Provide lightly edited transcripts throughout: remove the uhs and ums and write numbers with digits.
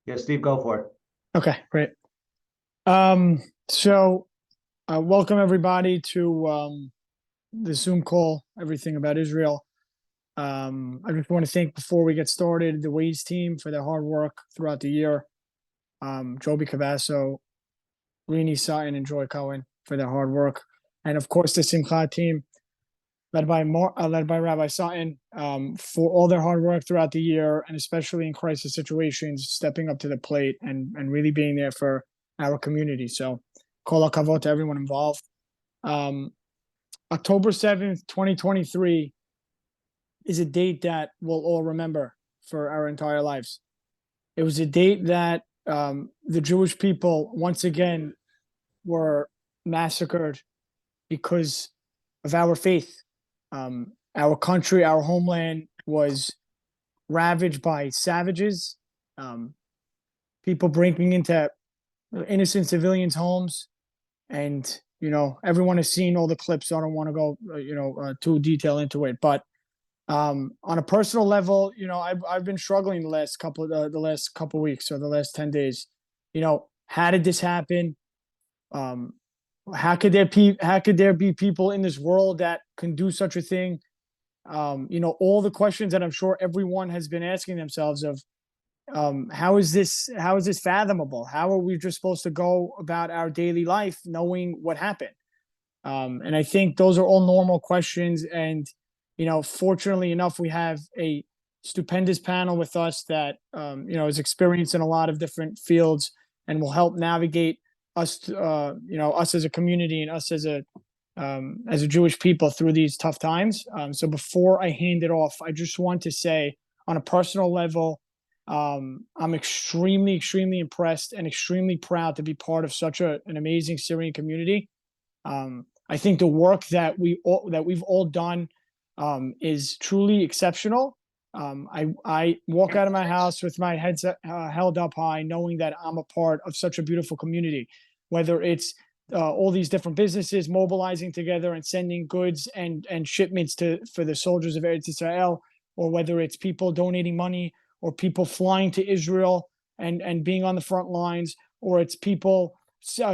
Yeah, Steve, go for it. Okay, great. So welcome everybody to the Zoom call, everything about Israel. I just want to thank before we get started the Waze team for their hard work throughout the year. Joby Cavasso, Rini Sutton, and Joy Cohen for their hard work, and of course the SIMHA team led by Rabbi Sutton for all their hard work throughout the year, and especially in crisis situations, stepping up to the plate and really being there for our community. So, kol hakavod to everyone involved. Um, October 7th, 2023 is a date that we'll all remember for our entire lives. It was a date that the Jewish people once again were massacred because of our faith. Our country, our homeland was ravaged by savages, um, people breaking into innocent civilians' homes. And, everyone has seen all the clips, so I don't want to go, too detail into it. But on a personal level, I've been struggling the last couple weeks or the last 10 days. How did this happen? Um, how could there be people in this world that can do such a thing? All the questions that I'm sure everyone has been asking themselves of how is this fathomable? How are we just supposed to go about our daily life knowing what happened? And I think those are all normal questions. And fortunately enough, we have a stupendous panel with us that is experienced in a lot of different fields and will help navigate us, us as a community and us as a Jewish people through these tough times. So before I hand it off, I just want to say, on a personal level, I'm extremely, extremely impressed and extremely proud to be part of such an amazing Syrian community. I think the work that we've all done is truly exceptional. I walk out of my house with my head held up high, knowing that I'm a part of such a beautiful community. Whether it's all these different businesses mobilizing together and sending goods and shipments for the soldiers of Eretz Israel, or whether it's people donating money, or people flying to Israel and being on the front lines, or it's people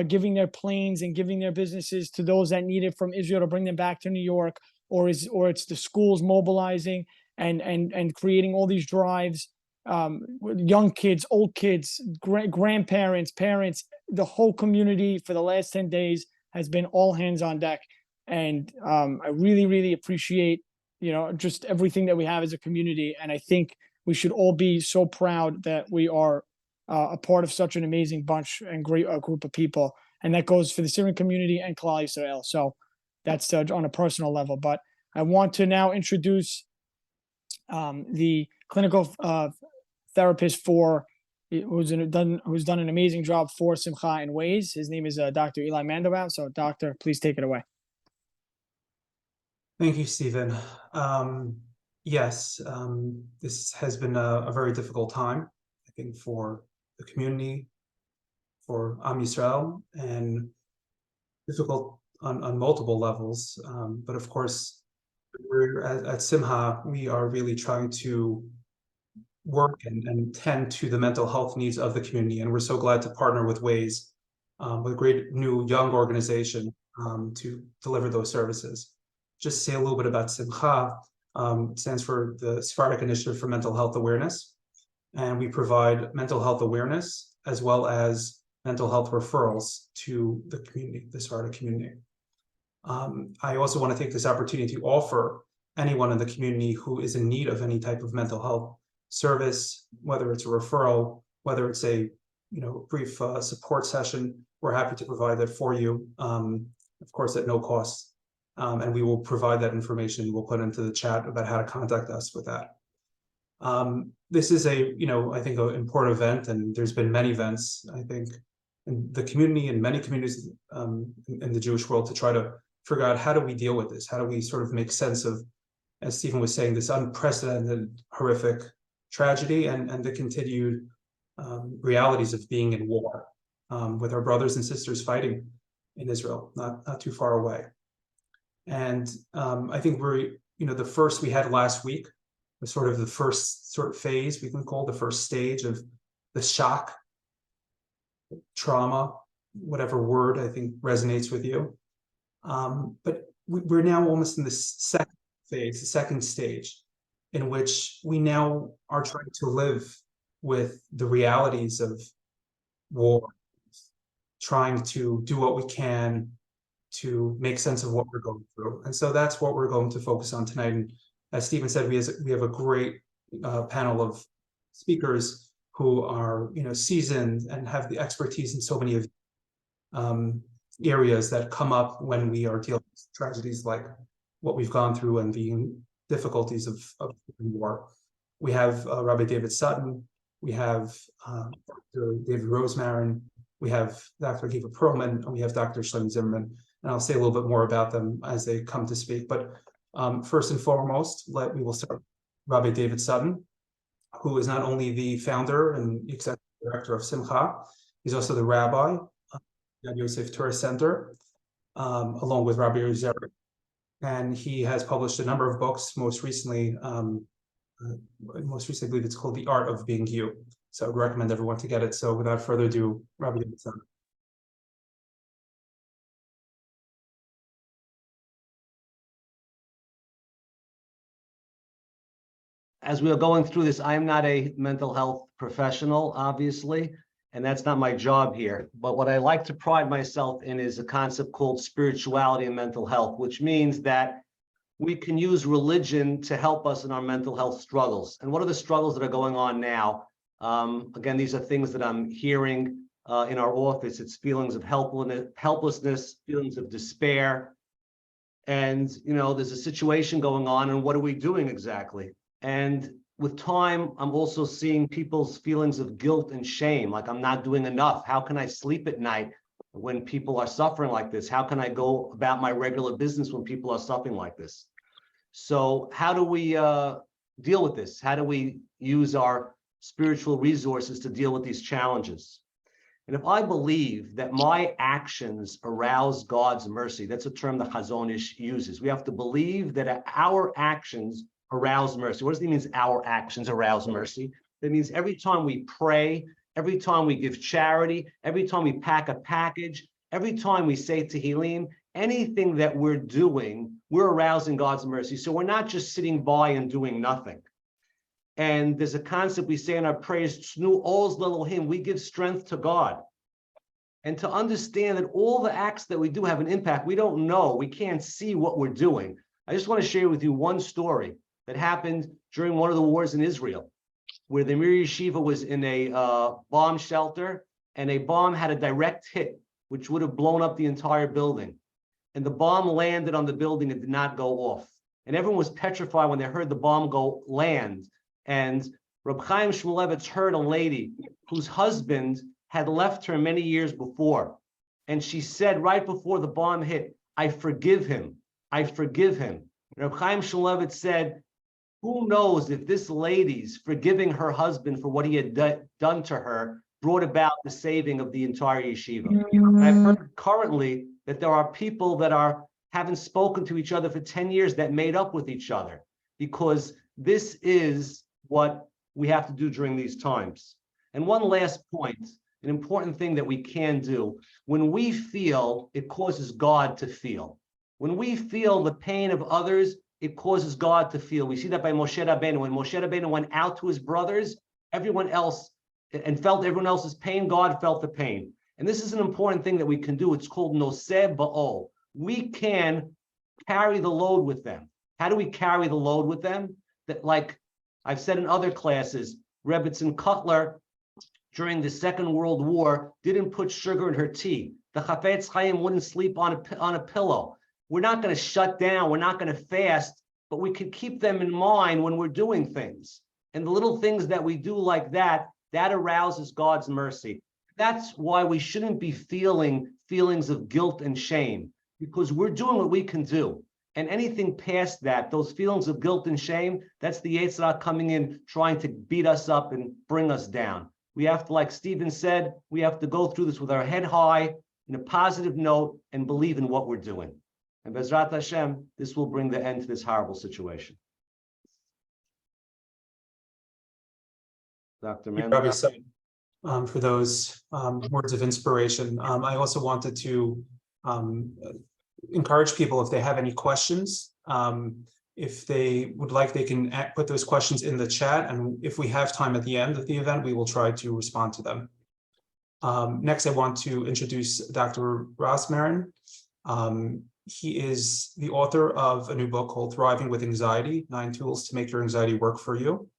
giving their planes and giving their businesses to those that need it from Israel to bring them back to New York, or it's the schools mobilizing and creating all these drives, young kids, old kids, grandparents, parents, the whole community for the last 10 days has been all hands on deck. And I really, really appreciate, just everything that we have as a community. And I think we should all be so proud that we are a part of such an amazing bunch and great group of people. And that goes for the Syrian community and Klal Yisrael. So that's on a personal level. But I want to now introduce the clinical therapist who's done an amazing job for Simcha and Waze. His name is Dr. Eli Mandelbaum. So, doctor, please take it away. Thank you, Stephen. Yes, this has been a very difficult time, I think, for the community, for Am Yisrael, and difficult on multiple levels. But of course, we're at Simha, we are really trying to work and tend to the mental health needs of the community. And we're so glad to partner with Waze, with a great new young organization to deliver those services. Just say a little bit about Simcha. Stands for the Sephardic Initiative for Mental Health Awareness. And we provide mental health awareness as well as mental health referrals to the community, the Sephardic community. I also want to take this opportunity to offer anyone in the community who is in need of any type of mental health service, whether it's a referral, whether it's a brief support session, we're happy to provide that for you, of course, at no cost. And we will provide that information. We'll put into the chat about how to contact us with that. This is I think, an important event, and there's been many events, I think, in the community and many communities in the Jewish world to try to figure out how do we deal with this? How do we sort of make sense of, as Stephen was saying, this unprecedented, horrific tragedy and the continued realities of being in war with our brothers and sisters fighting in Israel, not too far away. And I think the first we had last week was sort of the first phase, we can call the first stage of the shock, trauma, whatever word I think resonates with you. But we're now almost in the second phase, the second stage, in which we now are trying to live with the realities of war, trying to do what we can to make sense of what we're going through. And so that's what we're going to focus on tonight. And as Stephen said, we have a great panel of speakers who are, seasoned and have the expertise in so many of areas that come up when we are dealing with tragedies like what we've gone through and the difficulties of war. We have Rabbi David Sutton, we have Dr. David Rosemarin, we have Dr. Giva Perlman, and we have Dr. Shlomo Zimmerman. And I'll say a little bit more about them as they come to speak. But first and foremost, we will start with Rabbi David Sutton, who is not only the founder and executive director of SIMHA, he's also the rabbi of the Yosef Torah Center, along with Rabbi Yozer. And he has published a number of books. Most recently, I believe it's called The Art of Being You. So I would recommend everyone to get it. So without further ado, Rabbi David Sutton. As we are going through this, I am not a mental health professional, obviously, and that's not my job here. But what I like to pride myself in is a concept called spirituality and mental health, which means that we can use religion to help us in our mental health struggles. And what are the struggles that are going on now? Again, these are things that I'm hearing in our office. It's feelings of helplessness, feelings of despair. And, there's a situation going on, and what are we doing exactly? And with time, I'm also seeing people's feelings of guilt and shame, like I'm not doing enough. How can I sleep at night when people are suffering like this? How can I go about my regular business when people are suffering like this? So how do we deal with this? How do we use our spiritual resources to deal with these challenges? And if I believe that my actions arouse God's mercy, that's a term the Chazon Ish uses. We have to believe that our actions arouse mercy. What does it mean, our actions arouse mercy? That means every time we pray, every time we give charity, every time we pack a package, every time we say Tehillim, anything that we're doing, we're arousing God's mercy. So we're not just sitting by and doing nothing. And there's a concept we say in our prayers, Tznu Oz Lelohim, we give strength to God. And to understand that all the acts that we do have an impact, we don't know, we can't see what we're doing. I just want to share with you one story that happened during one of the wars in Israel, where the Mir Yeshiva was in a bomb shelter, and a bomb had a direct hit, which would have blown up the entire building. And the bomb landed on the building and did not go off. And everyone was petrified when they heard the bomb land. And Reb Chaim Shmulevitz heard a lady whose husband had left her many years before. And she said right before the bomb hit, I forgive him. I forgive him. Reb Chaim Shmulevitz said, who knows if this lady's forgiving her husband for what he had done to her brought about the saving of the entire yeshiva. And I've heard currently that there are people that haven't spoken to each other for 10 years that made up with each other, because this is what we have to do during these times. And one last point, an important thing that we can do, when we feel, it causes God to feel. When we feel the pain of others, it causes God to feel. We see that by Moshe Rabbeinu. When Moshe Rabbeinu went out to his brothers, everyone else, and felt everyone else's pain, God felt the pain. And this is an important thing that we can do. It's called Noseh Ba'ol. We can carry the load with them. How do we carry the load with them? That, like I've said in other classes, Rebbetzin Cutler, during the Second World War, didn't put sugar in her tea. The Chafetz Chaim wouldn't sleep on a pillow. We're not going to shut down. We're not going to fast, but we can keep them in mind when we're doing things. And the little things that we do like that, that arouses God's mercy. That's why we shouldn't be feeling feelings of guilt and shame, because we're doing what we can do. And anything past that, those feelings of guilt and shame, that's the Yetzer Hara coming in, trying to beat us up and bring us down. We have to, like Stephen said, we have to go through this with our head high, in a positive note, and believe in what we're doing. And Bezrat Hashem, this will bring the end to this horrible situation. Dr. Mandel. for those words of inspiration. I also wanted to encourage people, if they have any questions, if they would like, they can put those questions in the chat, and if we have time at the end of the event, we will try to respond to them. Next, I want to introduce Dr. Rosmarin. He is the author of a new book called Thriving with Anxiety: 9 Tools to Make Your Anxiety Work for You.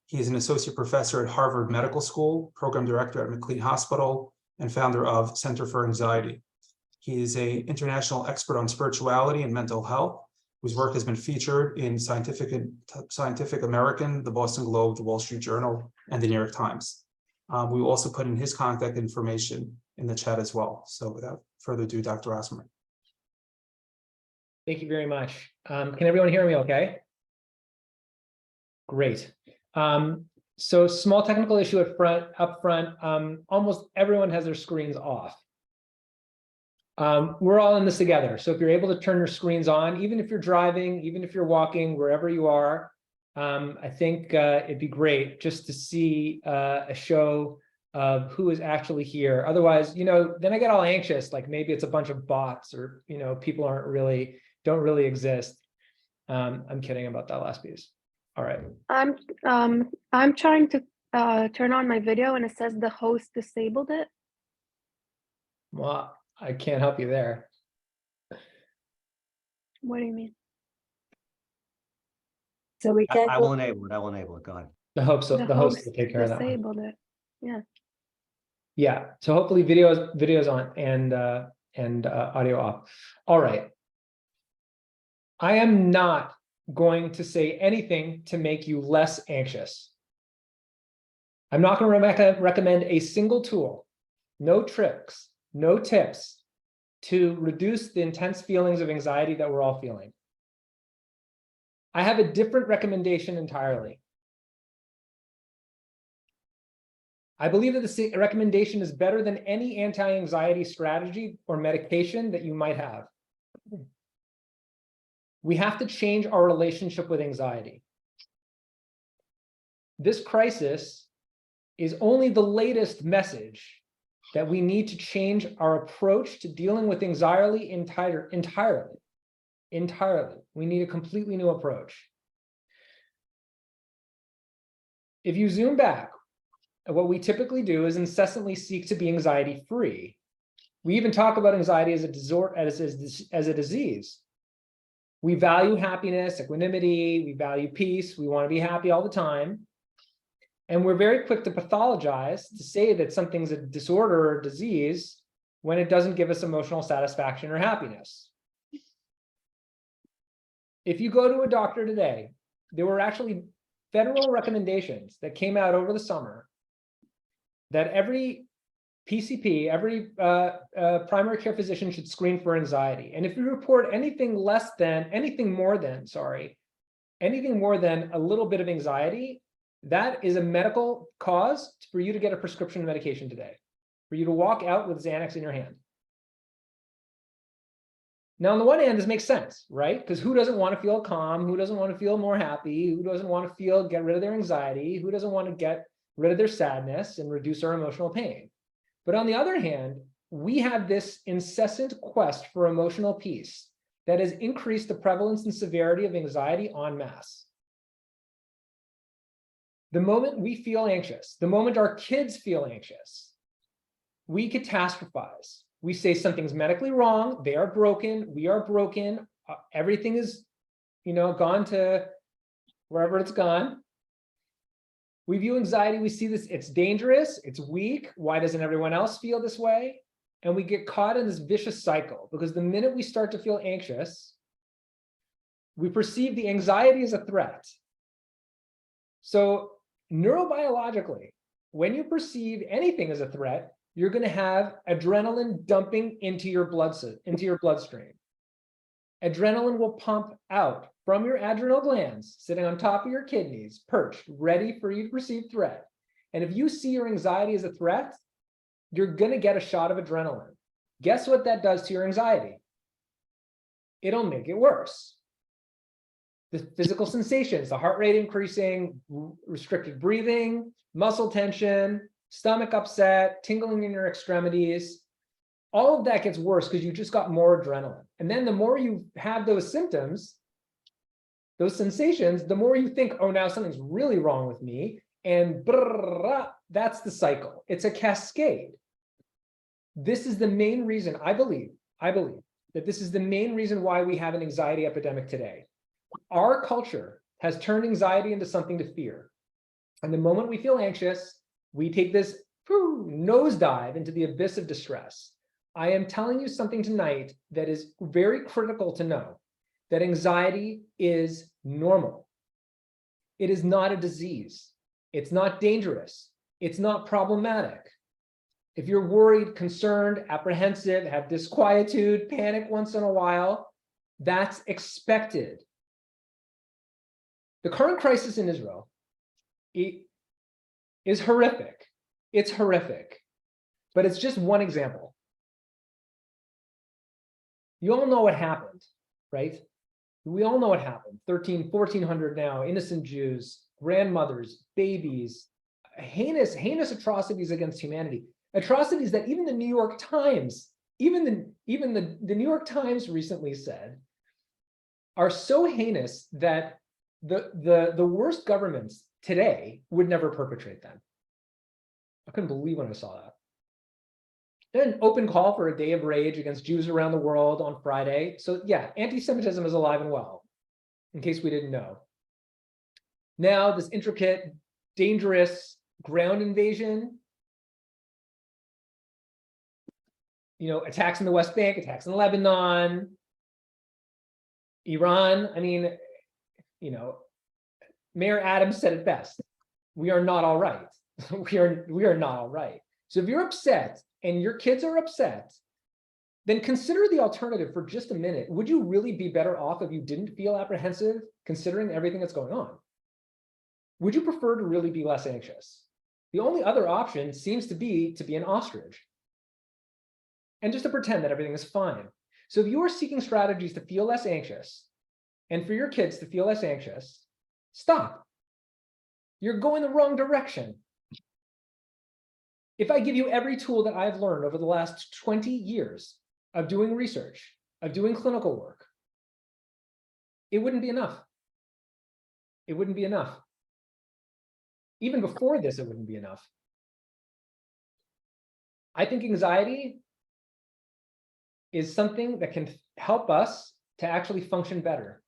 He is an associate professor at Harvard Medical School, program director at McLean Hospital, and founder of Center for Anxiety. He is an international expert on spirituality and mental health, whose work has been featured in Scientific American, the Boston Globe, the Wall Street Journal, and the New York Times. We will also put in his contact information in the chat as well. So without further ado, Dr. Rosmarin. Thank you very much. Can everyone hear me okay? Great. So small technical issue up front. Almost everyone has their screens off. We're all in this together. So if you're able to turn your screens on, even if you're driving, even if you're walking, wherever you are, I think it'd be great just to see a show of who is actually here. Otherwise, then I get all anxious, like maybe it's a bunch of bots, or people don't really exist. I'm kidding about that last piece. All right. I'm trying to turn on my video, and it says the host disabled it. Well, I can't help you there. What do you mean? So we can't I go. will enable it. I will enable it. Go ahead. The host will take care of that one. Disabled it. Yeah. Yeah. So hopefully video's on and audio off. All right. I am not going to say anything to make you less anxious. I'm not going to recommend a single tool, no tricks, no tips to reduce the intense feelings of anxiety that we're all feeling. I have a different recommendation entirely. I believe that the recommendation is better than any anti-anxiety strategy or medication that you might have. We have to change our relationship with anxiety. This crisis is only the latest message that we need to change our approach to dealing with anxiety entirely. We need a completely new approach. If you zoom back, what we typically do is incessantly seek to be anxiety-free. We even talk about anxiety as a disease. We value happiness, equanimity, we value peace, we want to be happy all the time. And we're very quick to pathologize, to say that something's a disorder or disease when it doesn't give us emotional satisfaction or happiness. If you go to a doctor today, there were actually federal recommendations that came out over the summer that every PCP, every primary care physician should screen for anxiety. And if you report anything more than a little bit of anxiety, that is a medical cause for you to get a prescription medication today, for you to walk out with Xanax in your hand. Now, on the one hand, this makes sense, right? Because who doesn't want to feel calm? Who doesn't want to feel more happy? Who doesn't want to get rid of their anxiety? Who doesn't want to get rid of their sadness and reduce our emotional pain? But on the other hand, we have this incessant quest for emotional peace that has increased the prevalence and severity of anxiety en masse. The moment we feel anxious, the moment our kids feel anxious, we catastrophize. We say something's medically wrong, they are broken, we are broken, everything is, gone to wherever it's gone. We view anxiety, we see this, it's dangerous, it's weak, why doesn't everyone else feel this way? And we get caught in this vicious cycle, because the minute we start to feel anxious, we perceive the anxiety as a threat. So neurobiologically, when you perceive anything as a threat, you're going to have adrenaline dumping into your bloodstream. Adrenaline will pump out from your adrenal glands, sitting on top of your kidneys, perched, ready for you to perceive threat. And if you see your anxiety as a threat, you're going to get a shot of adrenaline. Guess what that does to your anxiety? It'll make it worse. The physical sensations, the heart rate increasing, restricted breathing, muscle tension, stomach upset, tingling in your extremities. All of that gets worse because you just got more adrenaline. And then the more you have those symptoms, those sensations, the more you think, oh, now something's really wrong with me. And that's the cycle. It's a cascade. This is the main reason I believe that this is the main reason why we have an anxiety epidemic today. Our culture has turned anxiety into something to fear. And the moment we feel anxious, we take this nosedive into the abyss of distress. I am telling you something tonight that is very critical to know, that anxiety is normal. It is not a disease. It's not dangerous. It's not problematic. If you're worried, concerned, apprehensive, have disquietude, panic once in a while, that's expected. The current crisis in Israel is horrific. It's horrific, but it's just one example. You all know what happened, right? We all know what happened. 1,400 now, innocent Jews, grandmothers, babies, heinous atrocities against humanity. Atrocities that even the New York Times, even the New York Times recently said are so heinous that the worst governments today would never perpetrate them. I couldn't believe when I saw that. Then an open call for a day of rage against Jews around the world on Friday. So yeah, anti-Semitism is alive and well, in case we didn't know. Now this intricate, dangerous ground invasion, attacks in the West Bank, attacks in Lebanon, Iran. I mean, Mayor Adams said it best. We are not all right. we are not all right. So if you're upset and your kids are upset, then consider the alternative for just a minute. Would you really be better off if you didn't feel apprehensive, considering everything that's going on? Would you prefer to really be less anxious? The only other option seems to be an ostrich and just to pretend that everything is fine. So if you are seeking strategies to feel less anxious and for your kids to feel less anxious, stop. You're going the wrong direction. If I give you every tool that I've learned over the last 20 years of doing research, of doing clinical work, it wouldn't be enough. It wouldn't be enough. Even before this, it wouldn't be enough. I think anxiety is something that can help us to actually function better.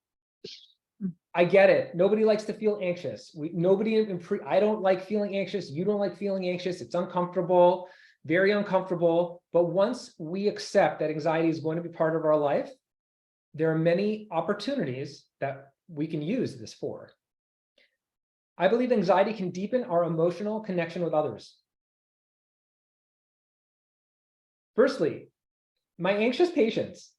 I get it. Nobody likes to feel anxious. I don't like feeling anxious. You don't like feeling anxious. It's uncomfortable, very uncomfortable. But once we accept that anxiety is going to be part of our life, there are many opportunities that we can use this for. I believe anxiety can deepen our emotional connection with others. Firstly, my anxious patients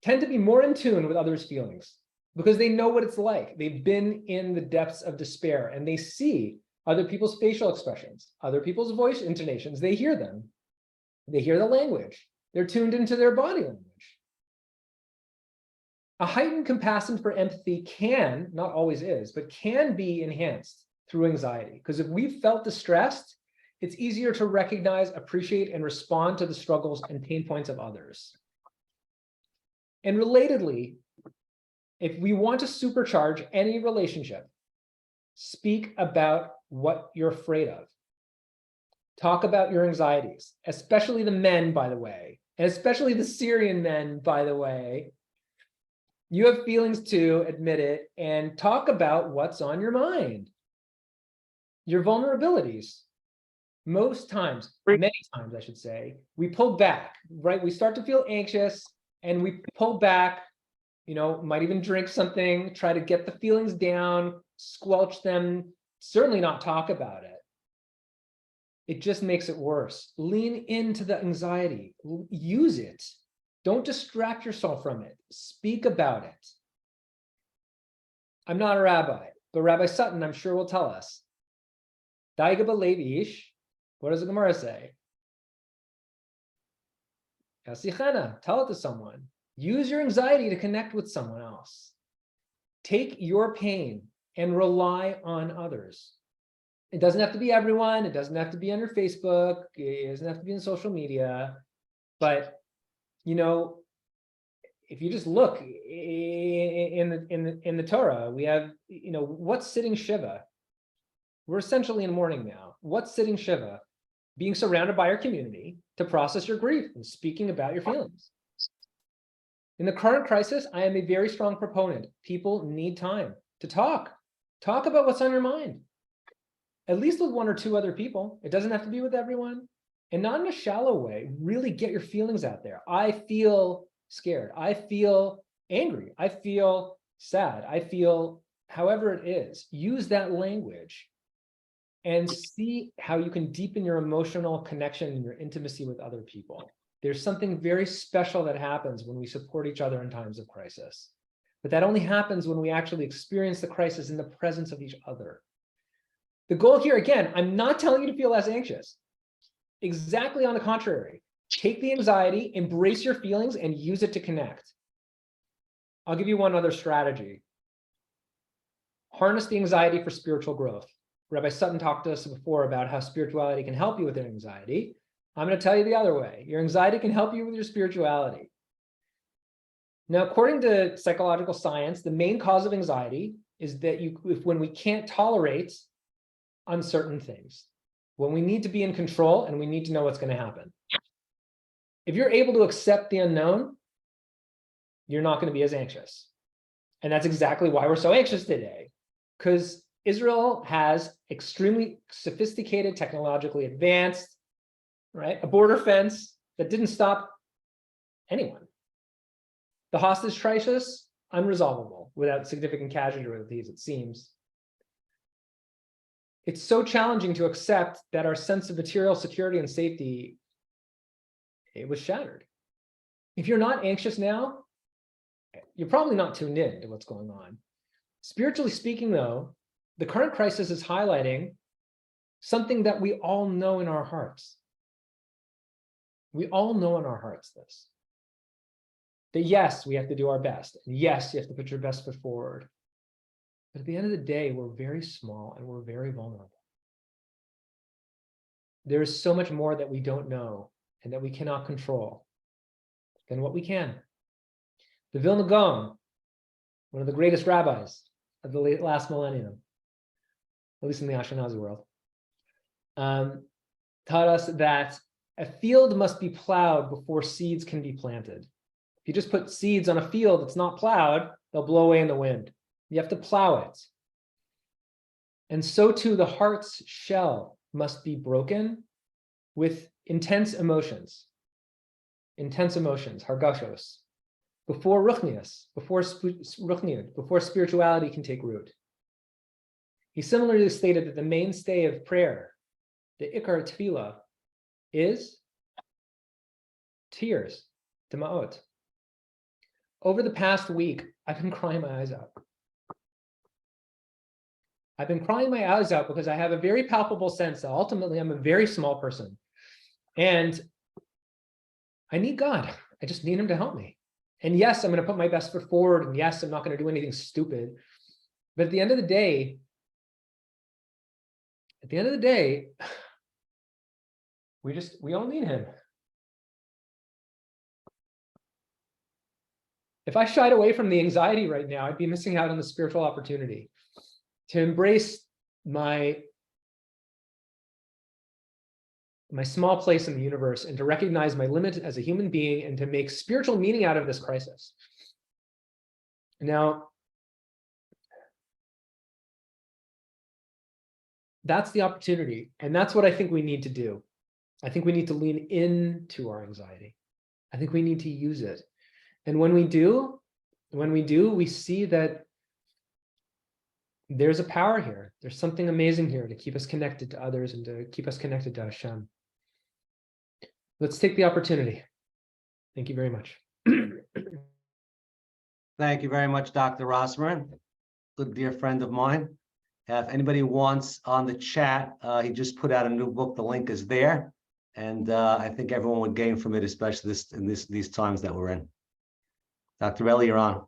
tend to be more in tune with others' feelings because they know what it's like. They've been in the depths of despair and they see other people's facial expressions, other people's voice intonations. They hear them. They hear the language. They're tuned into their body language. A heightened capacity for empathy can, not always is, but can be enhanced through anxiety. Because if we've felt distressed, it's easier to recognize, appreciate, and respond to the struggles and pain points of others. And relatedly, if we want to supercharge any relationship, speak about what you're afraid of. Talk about your anxieties, especially the men, by the way, and especially the Syrian men, by the way. You have feelings too, admit it, and talk about what's on your mind. Your vulnerabilities. Most times, many times, I should say, we pull back, right? We start to feel anxious and we pull back, might even drink something, try to get the feelings down, squelch them, certainly not talk about it. It just makes it worse. Lean into the anxiety, use it. Don't distract yourself from it. Speak about it. I'm not a rabbi, but Rabbi Sutton, I'm sure, will tell us. Daiga b'lev ish. What does the Gemara say? Yasichena, tell it to someone. Use your anxiety to connect with someone else. Take your pain and rely on others. It doesn't have to be everyone. It doesn't have to be on your Facebook. It doesn't have to be in social media. But, you know, if you just look in the Torah, we have, you know, what's sitting Shiva? We're essentially in mourning now. What's sitting Shiva? Being surrounded by your community to process your grief and speaking about your feelings. In the current crisis, I am a very strong proponent. People need time to talk about what's on your mind, at least with one or two other people. It doesn't have to be with everyone, and not in a shallow way. Really get your feelings out there. I feel scared. I feel angry. I feel sad. I feel however it is. Use that language and see how you can deepen your emotional connection and your intimacy with other people. There's something very special that happens when we support each other in times of crisis. But that only happens when we actually experience the crisis in the presence of each other. The goal here, again, I'm not telling you to feel less anxious. Exactly on the contrary. Take the anxiety, embrace your feelings, and use it to connect. I'll give you one other strategy. Harness the anxiety for spiritual growth. Rabbi Sutton talked to us before about how spirituality can help you with your anxiety. I'm going to tell you the other way. Your anxiety can help you with your spirituality. Now, according to psychological science, the main cause of anxiety is that when we can't tolerate uncertain things, when we need to be in control and we need to know what's going to happen. If you're able to accept the unknown, you're not going to be as anxious. And that's exactly why we're so anxious today, because Israel has extremely sophisticated, technologically advanced, right? A border fence that didn't stop anyone. The hostage crisis, unresolvable without significant casualties, it seems. It's so challenging to accept that our sense of material security and safety, it was shattered. If you're not anxious now, you're probably not tuned in to what's going on. Spiritually speaking, though, the current crisis is highlighting something that we all know in our hearts. We all know in our hearts this. That yes, we have to do our best. And yes, you have to put your best foot forward. But at the end of the day, we're very small and we're very vulnerable. There is so much more that we don't know and that we cannot control than what we can. The Vilna Gaon, one of the greatest rabbis of the last millennium, at least in the Ashkenazi world, taught us that a field must be plowed before seeds can be planted. If you just put seeds on a field that's not plowed, they'll blow away in the wind. You have to plow it. And so too, the heart's shell must be broken with intense emotions, hargashos, before ruchnius, before spirituality can take root. He similarly stated that the mainstay of prayer, the ikar tefillah, is tears, dema'ot. Over the past week, I've been crying my eyes out. I've been crying my eyes out because I have a very palpable sense that ultimately I'm a very small person. And I need God. I just need him to help me. And yes, I'm going to put my best foot forward. And yes, I'm not going to do anything stupid. But at the end of the day, we all need him. If I shied away from the anxiety right now, I'd be missing out on the spiritual opportunity to embrace my small place in the universe and to recognize my limit as a human being and to make spiritual meaning out of this crisis. Now, that's the opportunity. And that's what I think we need to do. I think we need to lean into our anxiety. I think we need to use it. And when we do, we see that there's a power here. There's something amazing here to keep us connected to others and to keep us connected to Hashem. Let's take the opportunity. Thank you very much. Thank you very much, Dr. Rossman, good dear friend of mine. If anybody wants on the chat, he just put out a new book. The link is there. And I think everyone would gain from it, especially in these times that we're in. Dr. Ellie, you're on.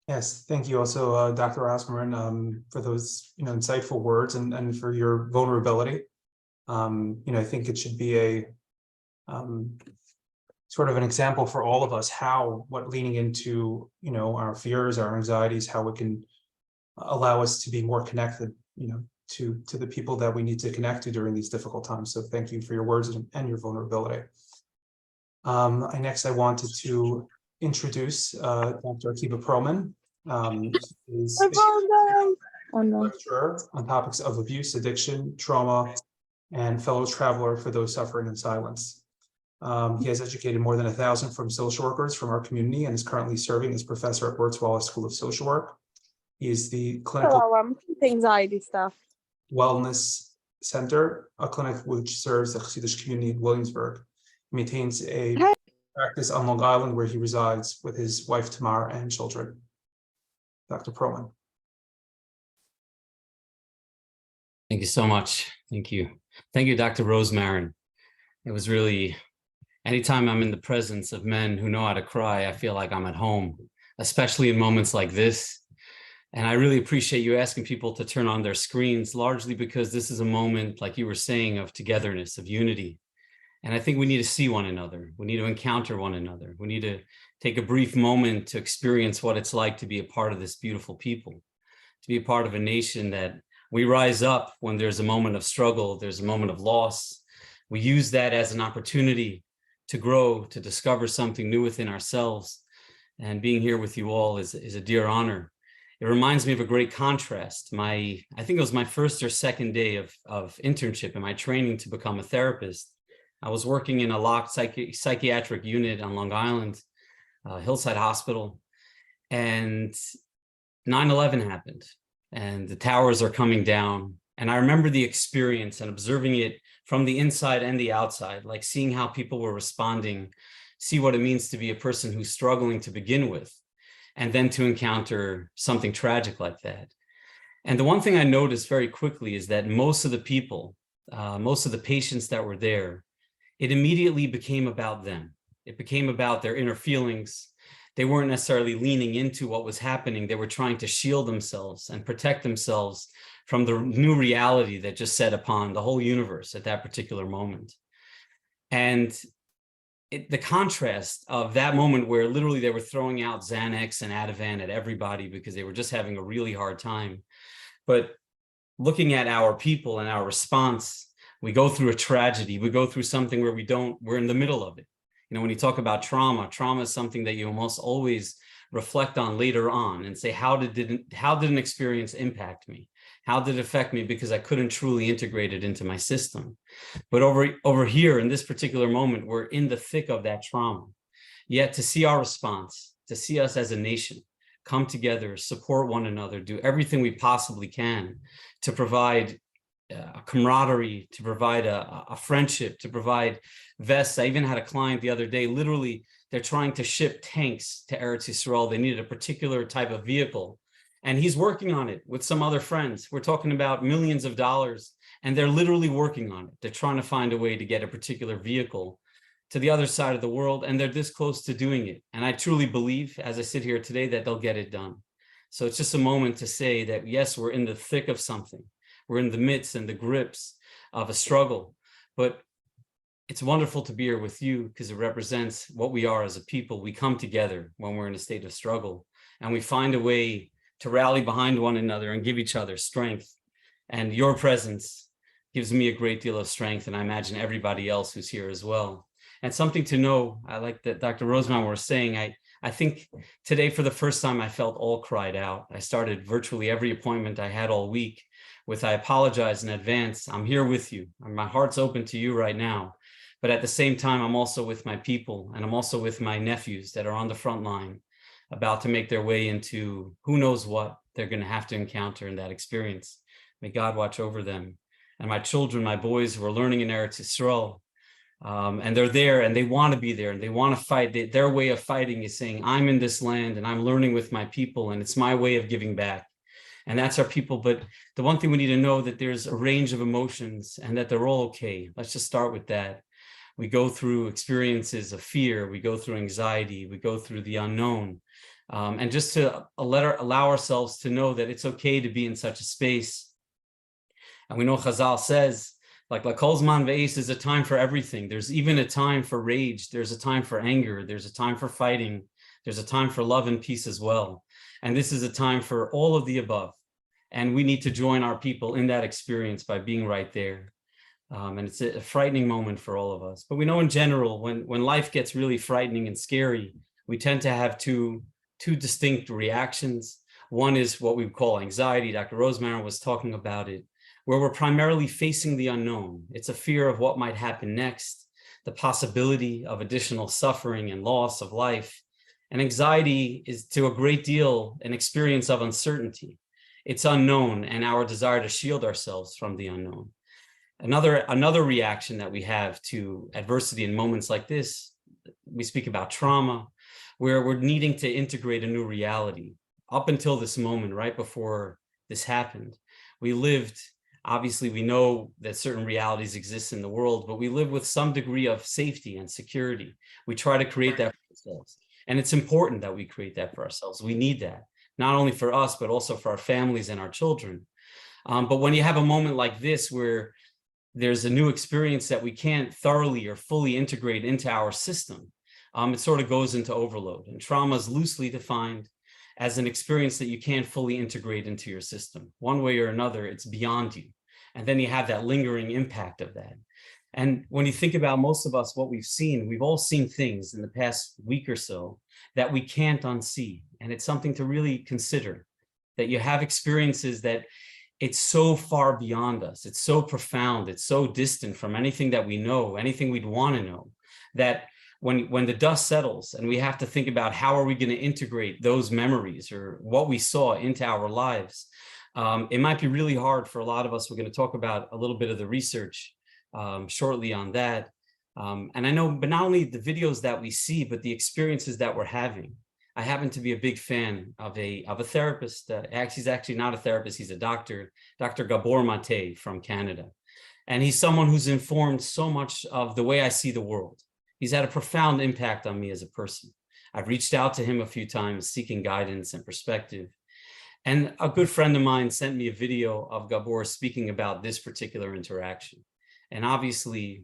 Yes, thank you also, Dr. Osmarin, for those, insightful words and for your vulnerability. I think it should be a sort of an example for all of us what leaning into, our fears, our anxieties, how it can allow us to be more connected, to the people that we need to connect to during these difficult times. So thank you for your words and your vulnerability. Next, I wanted to introduce Dr. Akiba Perlman. Is Oh no. lecturer on topics of abuse, addiction, trauma, and fellow traveler for those suffering in silence. He has educated more than 1,000 from social workers from our community and is currently serving as professor at Wirtz Wallace School of Social Work. He is the clinical Anxiety stuff. wellness center, a clinic which serves the Hasidic community in Williamsburg. He maintains a practice on Long Island where he resides with his wife Tamar and children. Dr. Perlman. Thank you so much. Thank you. Thank you, Dr. Rosemarin. It was really, anytime I'm in the presence of men who know how to cry, I feel like I'm at home, especially in moments like this. And I really appreciate you asking people to turn on their screens, largely because this is a moment, like you were saying, of togetherness, of unity. And I think we need to see one another. We need to encounter one another. We need to take a brief moment to experience what it's like to be a part of this beautiful people, to be a part of a nation that we rise up when there's a moment of struggle, there's a moment of loss. We use that as an opportunity to grow, to discover something new within ourselves. And being here with you all is a dear honor. It reminds me of a great contrast. I think it was my first or second day of internship in my training to become a therapist. I was working in a locked psychiatric unit on Long Island, Hillside Hospital, and 9/11 happened. And the towers are coming down. And I remember the experience and observing it from the inside and the outside, like seeing how people were responding, see what it means to be a person who's struggling to begin with, and then to encounter something tragic like that. And the one thing I noticed very quickly is that most of the people, most of the patients that were there, it immediately became about them. It became about their inner feelings. They weren't necessarily leaning into what was happening. They were trying to shield themselves and protect themselves from the new reality that just set upon the whole universe at that particular moment. And the contrast of that moment where literally they were throwing out Xanax and Ativan at everybody because they were just having a really hard time. But looking at our people and our response, we go through a tragedy. We go through something where we're in the middle of it. When you talk about trauma is something that you almost always reflect on later on and say, how did an experience impact me? How did it affect me? Because I couldn't truly integrate it into my system. But over here in this particular moment, we're in the thick of that trauma. Yet to see our response, to see us as a nation come together, support one another, do everything we possibly can to provide a camaraderie, to provide a friendship, to provide vests. I even had a client the other day, literally, they're trying to ship tanks to Eretz Yisrael. They needed a particular type of vehicle. And he's working on it with some other friends. We're talking about millions of dollars, and they're literally working on it. They're trying to find a way to get a particular vehicle to the other side of the world, and they're this close to doing it. And I truly believe, as I sit here today, that they'll get it done. So it's just a moment to say that, yes, we're in the thick of something. We're in the midst and the grips of a struggle, but it's wonderful to be here with you because it represents what we are as a people. We come together when we're in a state of struggle, and we find a way to rally behind one another and give each other strength. And your presence gives me a great deal of strength, and I imagine everybody else who's here as well. And something to know, I like that Dr. Roseman was saying, I think today for the first time I felt all cried out. I started virtually every appointment I had all week with, I apologize in advance. I'm here with you. My heart's open to you right now. But at the same time, I'm also with my people, and I'm also with my nephews that are on the front line, about to make their way into who knows what they're going to have to encounter in that experience. May God watch over them. And my children, my boys who are learning in Eretz Yisrael, and they're there and they want to be there and they want to fight. Their way of fighting is saying, I'm in this land and I'm learning with my people, and it's my way of giving back. And that's our people. But the one thing we need to know that there's a range of emotions and that they're all okay. Let's just start with that. We go through experiences of fear. We go through anxiety. We go through the unknown. And just to allow ourselves to know that it's okay to be in such a space. And we know Chazal says, like Lakol Zman Ve'es is a time for everything. There's even a time for rage. There's a time for anger. There's a time for fighting. There's a time for love and peace as well. And this is a time for all of the above. And we need to join our people in that experience by being right there. And it's a frightening moment for all of us. But we know in general, when life gets really frightening and scary, we tend to have two distinct reactions. One is what we call anxiety. Dr. Rosemarin was talking about it, where we're primarily facing the unknown. It's a fear of what might happen next, the possibility of additional suffering and loss of life. And anxiety is to a great deal an experience of uncertainty. It's unknown and our desire to shield ourselves from the unknown. Another reaction that we have to adversity in moments like this, we speak about trauma, where we're needing to integrate a new reality. Up until this moment, right before this happened, we lived, obviously we know that certain realities exist in the world, but we live with some degree of safety and security. We try to create that for ourselves. And it's important that we create that for ourselves. We need that, not only for us, but also for our families and our children. But when you have a moment like this, where there's a new experience that we can't thoroughly or fully integrate into our system, it sort of goes into overload. And trauma is loosely defined as an experience that you can't fully integrate into your system. One way or another, it's beyond you. And then you have that lingering impact of that. And when you think about most of us, what we've all seen things in the past week or so that we can't unsee. And it's something to really consider, that you have experiences that it's so far beyond us. It's so profound. It's so distant from anything that we know, anything we'd want to know, that when the dust settles and we have to think about how are we going to integrate those memories or what we saw into our lives, it might be really hard for a lot of us. We're going to talk about a little bit of the research shortly on that. And I know, but not only the videos that we see, but the experiences that we're having. I happen to be a big fan of a therapist. He's actually not a therapist, he's a doctor, Dr. Gabor Mate from Canada. And he's someone who's informed so much of the way I see the world. He's had a profound impact on me as a person. I've reached out to him a few times seeking guidance and perspective. And a good friend of mine sent me a video of Gabor speaking about this particular interaction. And obviously,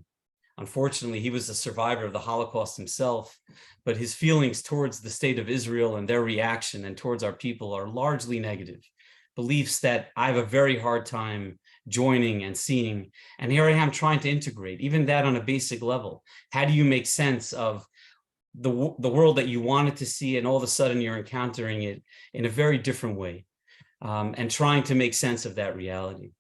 unfortunately, he was a survivor of the Holocaust himself, but his feelings towards the state of Israel and their reaction and towards our people are largely negative. Beliefs that I have a very hard time joining and seeing. And here I am trying to integrate, even that on a basic level. How do you make sense of the world that you wanted to see, and all of a sudden you're encountering it in a very different way, and trying to make sense of that reality?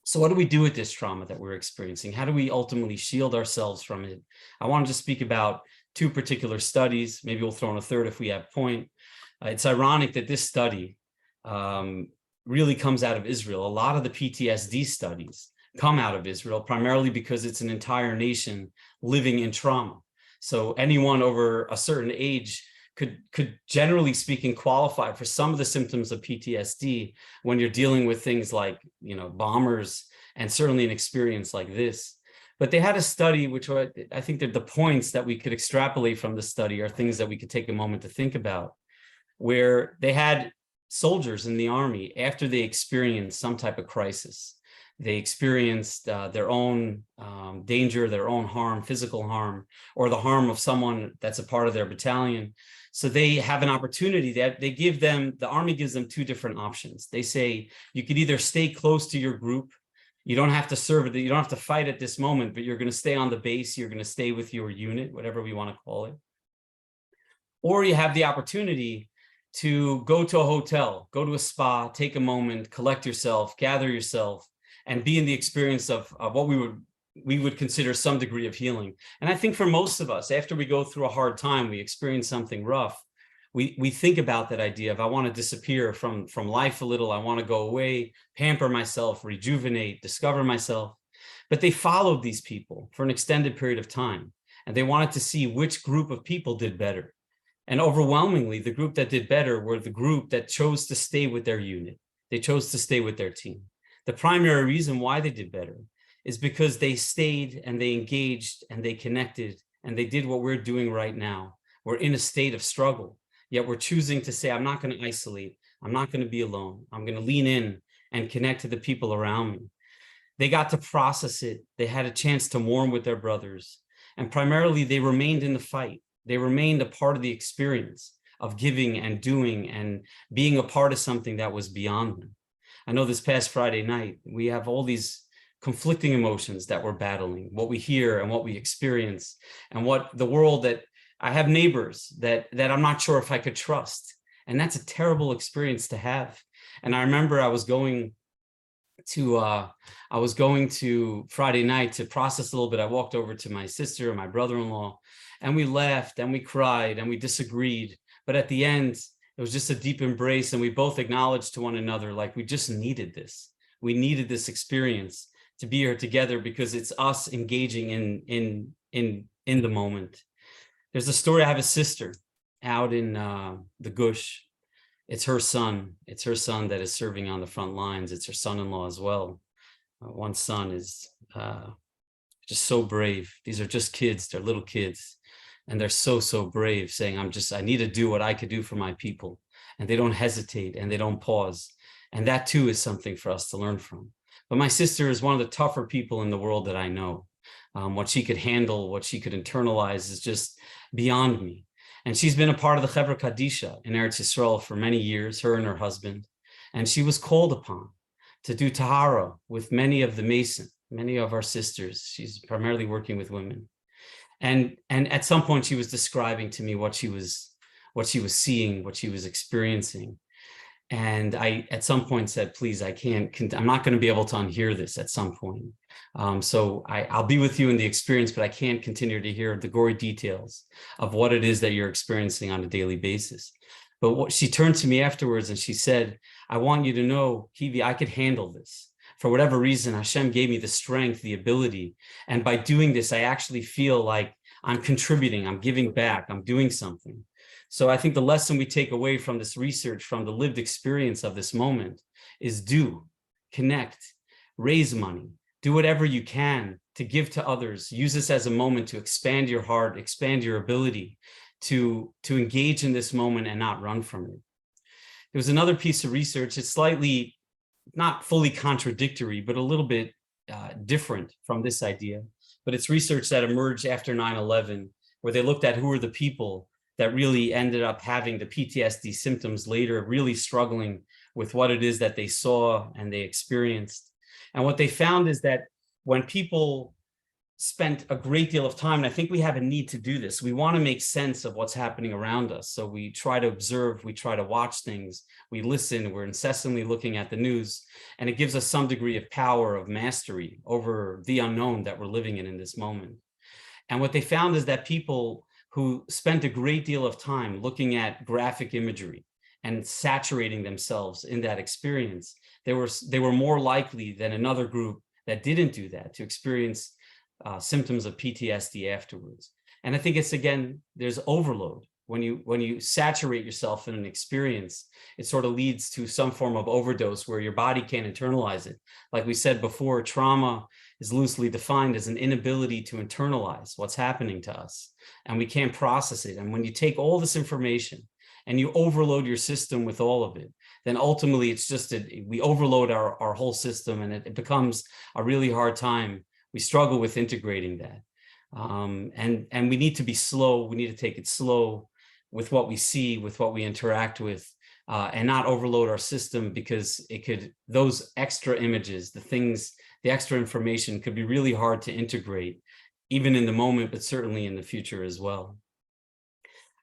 So what do we do with this trauma that we're experiencing? How do we ultimately shield ourselves from it? I wanted to speak about two particular studies. Maybe we'll throw in a third if we have point. It's ironic that this study really comes out of Israel. A lot of the PTSD studies come out of Israel, primarily because it's an entire nation living in trauma. So anyone over a certain age could generally speaking qualify for some of the symptoms of PTSD when you're dealing with things like, bombers, and certainly an experience like this. But they had a study, which I think that the points that we could extrapolate from the study are things that we could take a moment to think about, where they had soldiers in the army, after they experienced some type of crisis, they experienced their own danger, their own harm, physical harm, or the harm of someone that's a part of their battalion. So they have an opportunity that the army gives them two different options. They say, you could either stay close to your group. You don't have to serve, you don't have to fight at this moment, but you're going to stay on the base. You're going to stay with your unit, whatever we want to call it. Or you have the opportunity to go to a hotel, go to a spa, take a moment, collect yourself, gather yourself, and be in the experience of what we would consider some degree of healing. And I think for most of us, after we go through a hard time, we experience something rough, we think about that idea of, I want to disappear from life a little, I want to go away, pamper myself, rejuvenate, discover myself. But they followed these people for an extended period of time, and they wanted to see which group of people did better. And overwhelmingly, the group that did better were the group that chose to stay with their unit. They chose to stay with their team. The primary reason why they did better is because they stayed and they engaged and they connected and they did what we're doing right now. We're in a state of struggle. yet we're choosing to say, I'm not going to isolate. I'm not going to be alone. I'm going to lean in and connect to the people around me. They got to process it. They had a chance to mourn with their brothers. And primarily, they remained in the fight. They remained a part of the experience of giving and doing and being a part of something that was beyond them. I know this past Friday night, we have all these conflicting emotions that we're battling, what we hear and what we experience, and what the world that I have neighbors that I'm not sure if I could trust. And that's a terrible experience to have. And I remember I was going to Friday night to process a little bit. I walked over to my sister and my brother-in-law, and we laughed and we cried and we disagreed. But at the end, it was just a deep embrace, and we both acknowledged to one another, like, we just needed this. We needed this experience to be here together, because it's us engaging in the moment. There's a story. I have a sister out in the Gush. It's her son. It's her son that is serving on the front lines. It's her son-in-law as well. One son is just so brave. These are just kids. They're little kids. And they're so brave, saying, I need to do what I could do for my people. And they don't hesitate and they don't pause. And that too is something for us to learn from. But my sister is one of the tougher people in the world that I know. What she could handle, what she could internalize is just beyond me. And she's been a part of the Chevra Kadisha in Eretz Yisrael for many years, her and her husband. And she was called upon to do Tahara with many of the Mason, many of our sisters. She's primarily working with women. And at some point she was describing to me what she was seeing, what she was experiencing. And I, at some point, said, please, I'm not going to be able to unhear this at some point. So I'll be with you in the experience, but I can't continue to hear the gory details of what it is that you're experiencing on a daily basis. But what she turned to me afterwards and she said, I want you to know, Kivi, I could handle this. For whatever reason, Hashem gave me the strength, the ability. And by doing this, I actually feel like I'm contributing, I'm giving back, I'm doing something. So I think the lesson we take away from this research, from the lived experience of this moment, is do, connect, raise money, do whatever you can to give to others. Use this as a moment to expand your heart, expand your ability to engage in this moment and not run from it. There was another piece of research. It's slightly not fully contradictory, but a little bit different from this idea. But it's research that emerged after 9/11, where they looked at who were the people that really ended up having the PTSD symptoms later, really struggling with what it is that they saw and they experienced. And what they found is that when people spent a great deal of time, and I think we have a need to do this, we want to make sense of what's happening around us. So we try to observe, we try to watch things, we listen, we're incessantly looking at the news, and it gives us some degree of power, of mastery over the unknown that we're living in this moment. And what they found is that people who spent a great deal of time looking at graphic imagery and saturating themselves in that experience, they were more likely than another group that didn't do that to experience symptoms of PTSD afterwards. And I think it's, again, there's overload. When you saturate yourself in an experience, it sort of leads to some form of overdose where your body can't internalize it. Like we said before, trauma is loosely defined as an inability to internalize what's happening to us, and we can't process it. And when you take all this information and you overload your system with all of it, then ultimately it's just we overload our whole system, and it becomes a really hard time. We struggle with integrating that. And we need to be slow. We need to take it slow with what we see, with what we interact with, and not overload our system, because those extra images, the extra information could be really hard to integrate, even in the moment, but certainly in the future as well.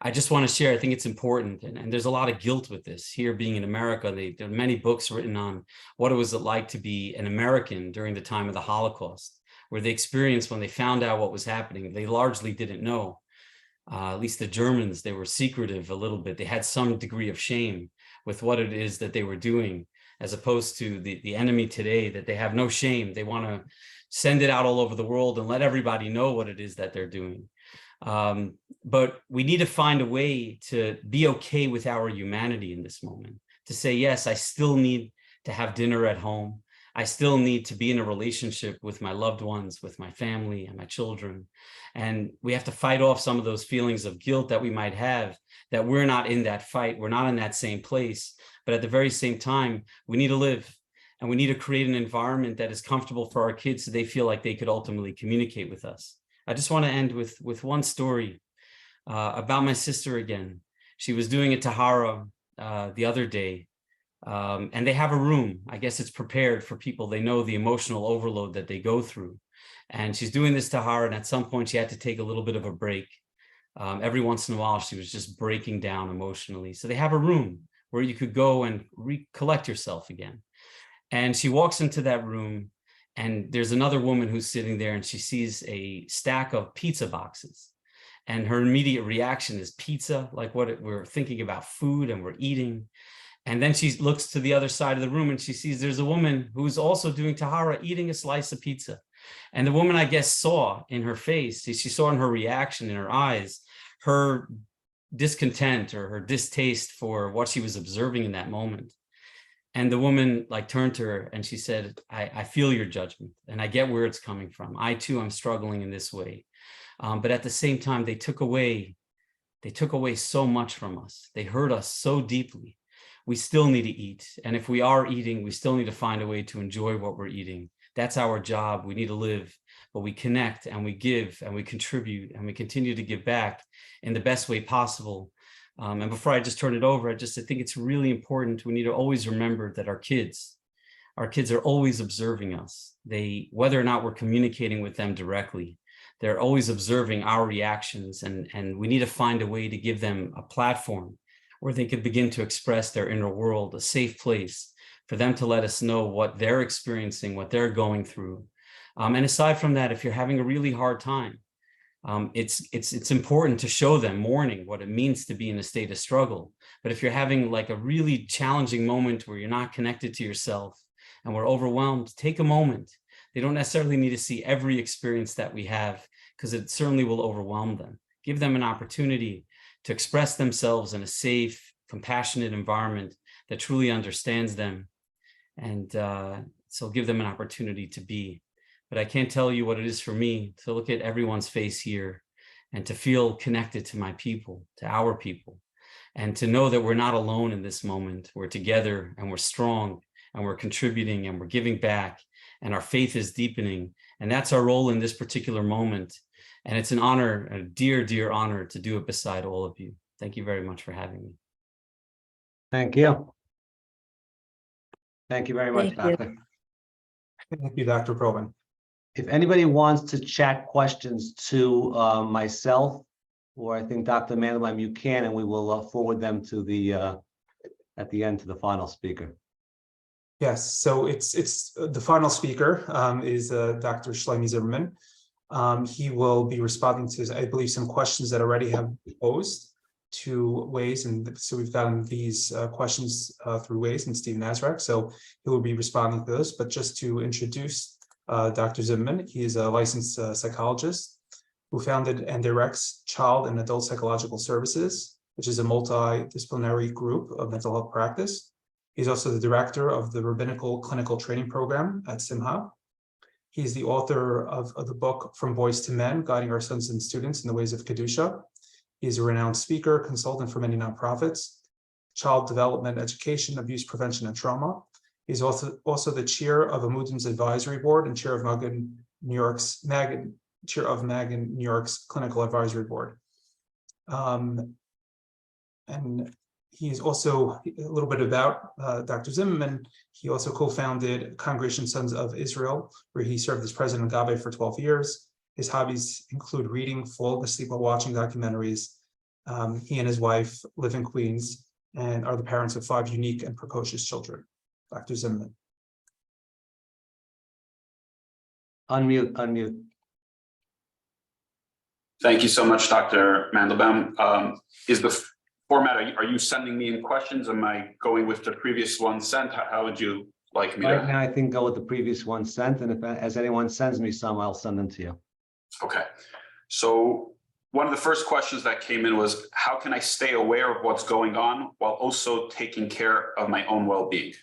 I just want to share, I think it's important, and there's a lot of guilt with this. Here, being in America, there are many books written on what it was like to be an American during the time of the Holocaust, where they experienced, when they found out what was happening, they largely didn't know. At least the Germans, they were secretive a little bit. They had some degree of shame with what it is that they were doing, as opposed to the enemy today, that they have no shame. They want to send it out all over the world and let everybody know what it is that they're doing. But we need to find a way to be okay with our humanity in this moment, to say, yes, I still need to have dinner at home. I still need to be in a relationship with my loved ones, with my family and my children. And we have to fight off some of those feelings of guilt that we might have, that we're not in that fight, we're not in that same place. But at the very same time, we need to live, and we need to create an environment that is comfortable for our kids so they feel like they could ultimately communicate with us. I just want to end with one story about my sister again. She was doing a tahara the other day. And they have a room. I guess it's prepared for people. They know the emotional overload that they go through. And she's doing this tahara, and at some point she had to take a little bit of a break. Every once in a while, she was just breaking down emotionally. So they have a room where you could go and recollect yourself again. And she walks into that room, and there's another woman who's sitting there, and she sees a stack of pizza boxes. And her immediate reaction is pizza, like what we're thinking about food and we're eating. And then she looks to the other side of the room and she sees there's a woman who's also doing tahara, eating a slice of pizza. And the woman, I guess, saw in her face, she saw in her reaction, in her eyes, her discontent or her distaste for what she was observing in that moment. And the woman turned to her and she said, I feel your judgment and I get where it's coming from. I too am struggling in this way. But at the same time, they took away so much from us. They hurt us so deeply. We still need to eat. And if we are eating, we still need to find a way to enjoy what we're eating. That's our job. We need to live, but we connect and we give and we contribute and we continue to give back in the best way possible. And before I just turn it over, I think it's really important. We need to always remember that our kids are always observing us. Whether or not we're communicating with them directly, they're always observing our reactions, and we need to find a way to give them a platform where they could begin to express their inner world, a safe place for them to let us know what they're experiencing, what they're going through. And aside from that, if you're having a really hard time, it's important to show them mourning, what it means to be in a state of struggle. But if you're having a really challenging moment where you're not connected to yourself and we're overwhelmed, take a moment. They don't necessarily need to see every experience that we have, because it certainly will overwhelm them. Give them an opportunity to express themselves in a safe, compassionate environment that truly understands them. And so give them an opportunity to be. But I can't tell you what it is for me to look at everyone's face here and to feel connected to my people, to our people, and to know that we're not alone in this moment. We're together and we're strong and we're contributing and we're giving back, and our faith is deepening. And that's our role in this particular moment. And it's an honor, a dear, dear honor to do it beside all of you. Thank you very much for having me. Thank you. Thank you very much, Thank you. Doctor. Thank you, Dr. Probin. If anybody wants to chat questions to myself, or I think Dr. Mandelbaum, you can, and we will forward them to at the end to the final speaker. Yes, so it's the final speaker is Dr. Shlomi Zimmerman. He will be responding to, I believe, some questions that already have been posed to Waze, and so we've gotten these questions through Waze and Steve Nazarek, so he will be responding to those. But just to introduce Dr. Zimmerman, he is a licensed psychologist who founded and directs Child and Adult Psychological Services, which is a multidisciplinary group of mental health practice. He's also the director of the Rabbinical Clinical Training Program at SIMHA. He's the author of the book From Boys to Men, Guiding Our Sons and Students in the Ways of Kedusha. He's a renowned speaker, consultant for many nonprofits, child development, education, abuse prevention, and trauma. He's also the chair of Amudim's advisory board and chair of Magen New York's clinical advisory board. And he's also, a little bit about Dr. Zimmerman, he also co-founded Congregation Sons of Israel, where he served as president of Gabe for 12 years. His hobbies include reading, falling asleep while watching documentaries. He and his wife live in Queens and are the parents of 5 unique and precocious children. Dr. Zimmerman. Unmute. Thank you so much, Dr. Mandelbaum. Is the format, are you sending me in questions? Am I going with the previous one sent? How would you like me Right to? now, I think go with the previous one sent, and if as anyone sends me some, I'll send them to you. Okay. So one of the first questions that came in was, how can I stay aware of what's going on while also taking care of my own well-being?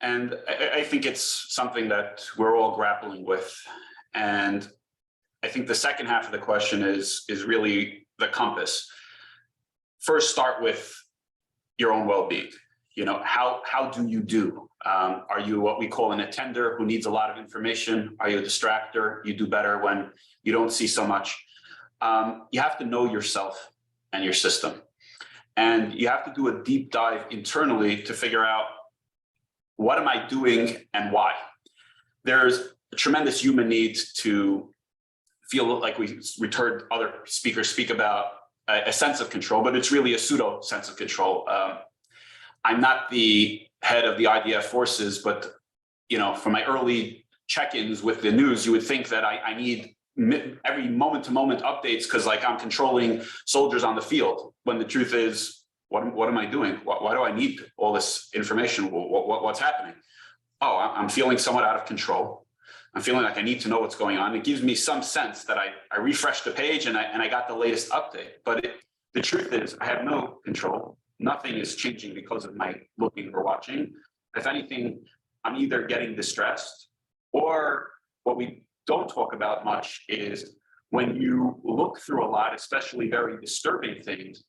And I think it's something that we're all grappling with. And I think the second half of the question is really the compass. First, start with your own well-being. You know, how do you do? Are you what we call an attender who needs a lot of information? Are you a distractor? You do better when you don't see so much. You have to know yourself and your system. And you have to do a deep dive internally to figure out, what am I doing and why? There's a tremendous human need to feel like we heard other speakers speak about a sense of control, but it's really a pseudo sense of control. I'm not the head of the IDF forces, but you know, from my early check-ins with the news, you would think that I need every moment-to-moment updates because like I'm controlling soldiers on the field, when the truth is, what am I doing? Why do I need all this information? What's happening? Oh, I'm feeling somewhat out of control. I'm feeling like I need to know what's going on. It gives me some sense that I refreshed the page and I got the latest update. But the truth is, I have no control. Nothing is changing because of my looking or watching. If anything, I'm either getting distressed, or what we don't talk about much is when you look through a lot, especially very disturbing things,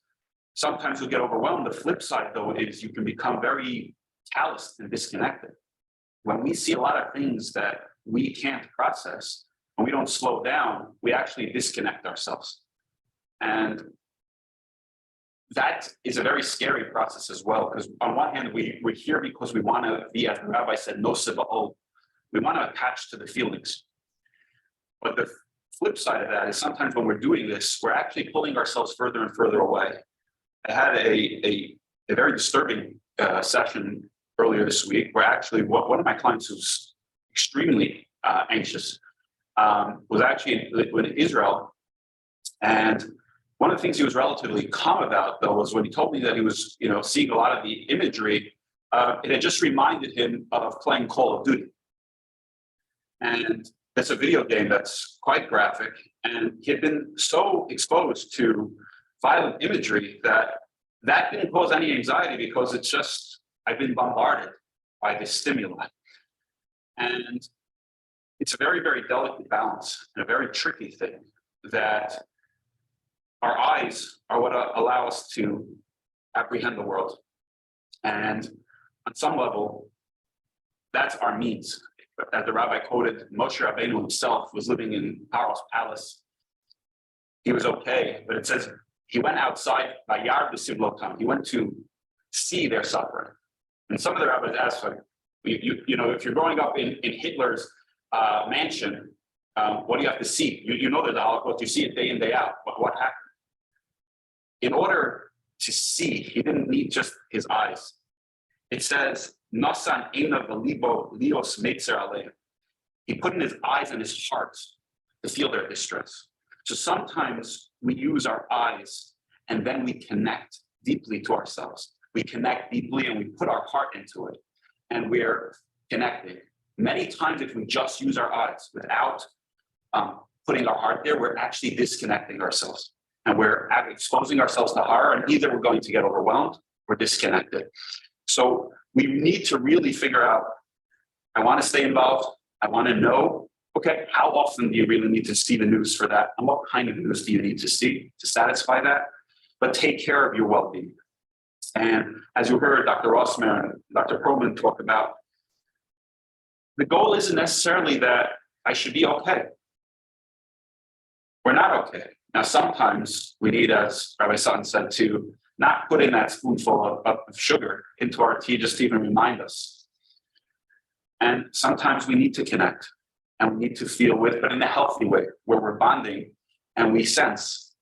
sometimes you'll get overwhelmed. The flip side, though, is you can become very calloused and disconnected. When we see a lot of things that we can't process and we don't slow down, we actually disconnect ourselves. And that is a very scary process as well, because on one hand, we're here because we want to be, as the rabbi said, no siba'ol. We want to attach to the feelings. But the flip side of that is sometimes when we're doing this, we're actually pulling ourselves further and further away. I had a very disturbing session earlier this week where actually one of my clients who's extremely anxious was actually in Israel. And one of the things he was relatively calm about, though, was when he told me that he was, you know, seeing a lot of the imagery, it had just reminded him of playing Call of Duty. And it's a video game that's quite graphic. And he had been so exposed to violent imagery that didn't cause any anxiety, because it's just, I've been bombarded by this stimuli. And it's a very, very delicate balance and a very tricky thing, that our eyes are what allow us to apprehend the world. And on some level, that's our means. As the rabbi quoted, Moshe Rabbeinu himself was living in Paro's palace. He was okay, but it says he went outside by Yard B'Sivlotam. He went to see their suffering. And some of the rabbis asked, like, you know, if you're growing up in Hitler's mansion, what do you have to see? You know there's a Holocaust, you see it day in, day out. But what happened? In order to see, he didn't need just his eyes. It says, Nasan Eina V'Libo Lios Meitzer Aleim. He put in his eyes and his heart to feel their distress. So sometimes we use our eyes and then we connect deeply to ourselves. We connect deeply and we put our heart into it, and we're connecting. Many times, if we just use our eyes without putting our heart there, we're actually disconnecting ourselves, and we're exposing ourselves to horror, and either we're going to get overwhelmed or disconnected. So we need to really figure out, I want to stay involved. I want to know, okay, how often do you really need to see the news for that? And what kind of news do you need to see to satisfy that? But take care of your well-being. And as you heard Dr. Rossmer and Dr. Perlman talk about, the goal isn't necessarily that I should be okay. We're not okay. Now, sometimes we need, as Rabbi Sutton said, to not put in that spoonful of sugar into our tea just to even remind us. And sometimes we need to connect and we need to feel with, but in a healthy way, where we're bonding and we sense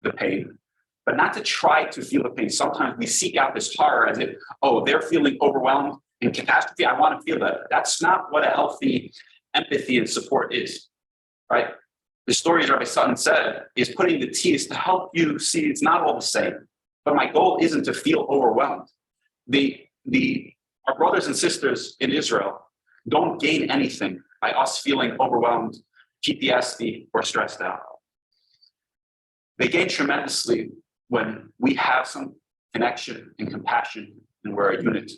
the pain, but not to try to feel the pain. Sometimes we seek out this horror as if, oh, they're feeling overwhelmed in catastrophe, I want to feel that. That's not what a healthy empathy and support is, right? The story, as Rabbi Sutton said, is putting the tea is to help you see it's not all the same. But my goal isn't to feel overwhelmed. Our brothers and sisters in Israel don't gain anything by us feeling overwhelmed, PTSD, or stressed out. They gain tremendously when we have some connection and compassion and we're a unit.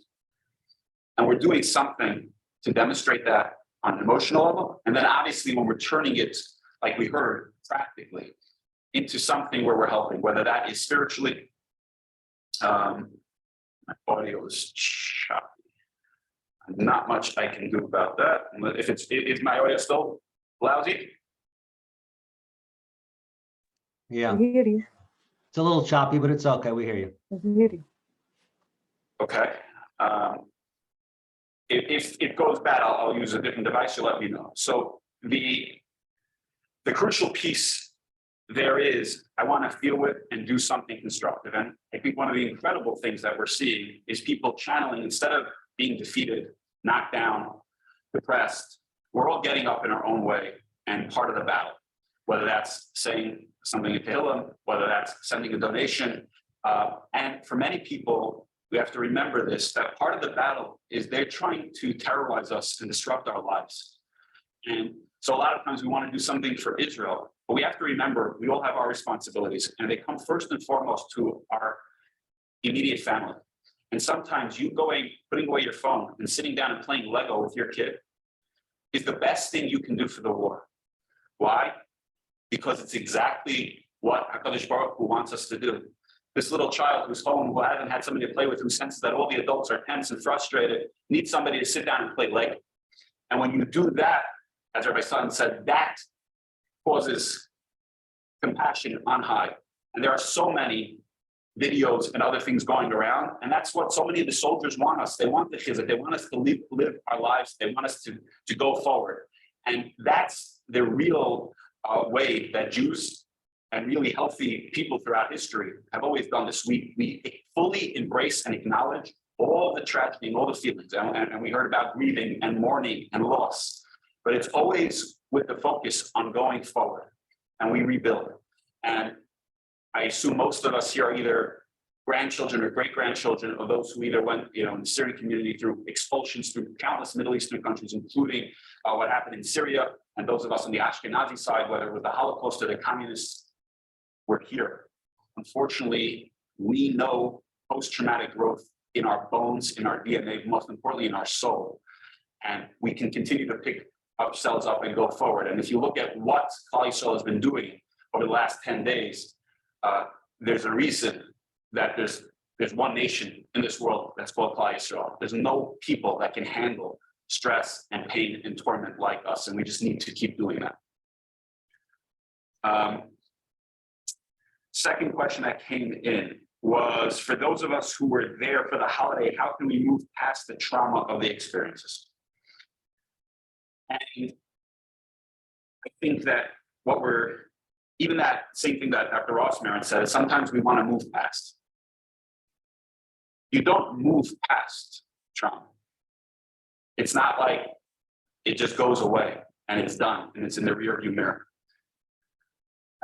And we're doing something to demonstrate that on an emotional level. And then obviously when we're turning it, like we heard, practically into something where we're helping, whether that is spiritually. My audio is choppy. Not much I can do about that. If is my audio still lousy? Yeah, We hear you. it's a little choppy, but it's okay. We hear you. We hear you. Okay. If it goes bad, I'll use a different device. You'll let me know. So the crucial piece there is, I want to feel it and do something constructive. And I think one of the incredible things that we're seeing is people channeling, instead of being defeated, knocked down, depressed, we're all getting up in our own way and part of the battle, whether that's saying something in Tehillim, whether that's sending a donation. And for many people, we have to remember this, that part of the battle is they're trying to terrorize us and disrupt our lives. And so a lot of times we want to do something for Israel, but we have to remember we all have our responsibilities, and they come first and foremost to our immediate family. And sometimes you putting away your phone and sitting down and playing Lego with your kid is the best thing you can do for the war. Why? Because it's exactly what HaKadosh Baruch Hu wants us to do. This little child who's home, who hasn't had somebody to play with, who senses that all the adults are tense and frustrated, needs somebody to sit down and play Lego. And when you do that, as Rabbi Sutton said, that causes compassion on high. And there are so many videos and other things going around. And that's what so many of the soldiers want us. They want the chizuk. They want us to live our lives. They want us to go forward. And that's the real way that Jews and really healthy people throughout history have always done this. We fully embrace and acknowledge all the tragedy and all the feelings. And we heard about grieving and mourning and loss. But it's always with the focus on going forward, and we rebuild. And I assume most of us here are either grandchildren or great-grandchildren of those who either went, in the Syrian community through expulsions through countless Middle Eastern countries, including what happened in Syria, and those of us on the Ashkenazi side, whether it was the Holocaust or the communists, were here. Unfortunately, we know post-traumatic growth in our bones, in our DNA, most importantly in our soul. And we can continue to pick ourselves up and go forward. And if you look at what Klal Yisrael has been doing over the last 10 days, there's a reason that there's one nation in this world that's called Klal Yisrael. There's no people that can handle stress and pain and torment like us, and we just need to keep doing that. Second question that came in was, for those of us who were there for the holiday, how can we move past the trauma of the experiences? And I think that even that same thing that Dr. Ross-Marin said, sometimes we want to move past. You don't move past trauma. It's not like it just goes away and it's done and it's in the rearview mirror.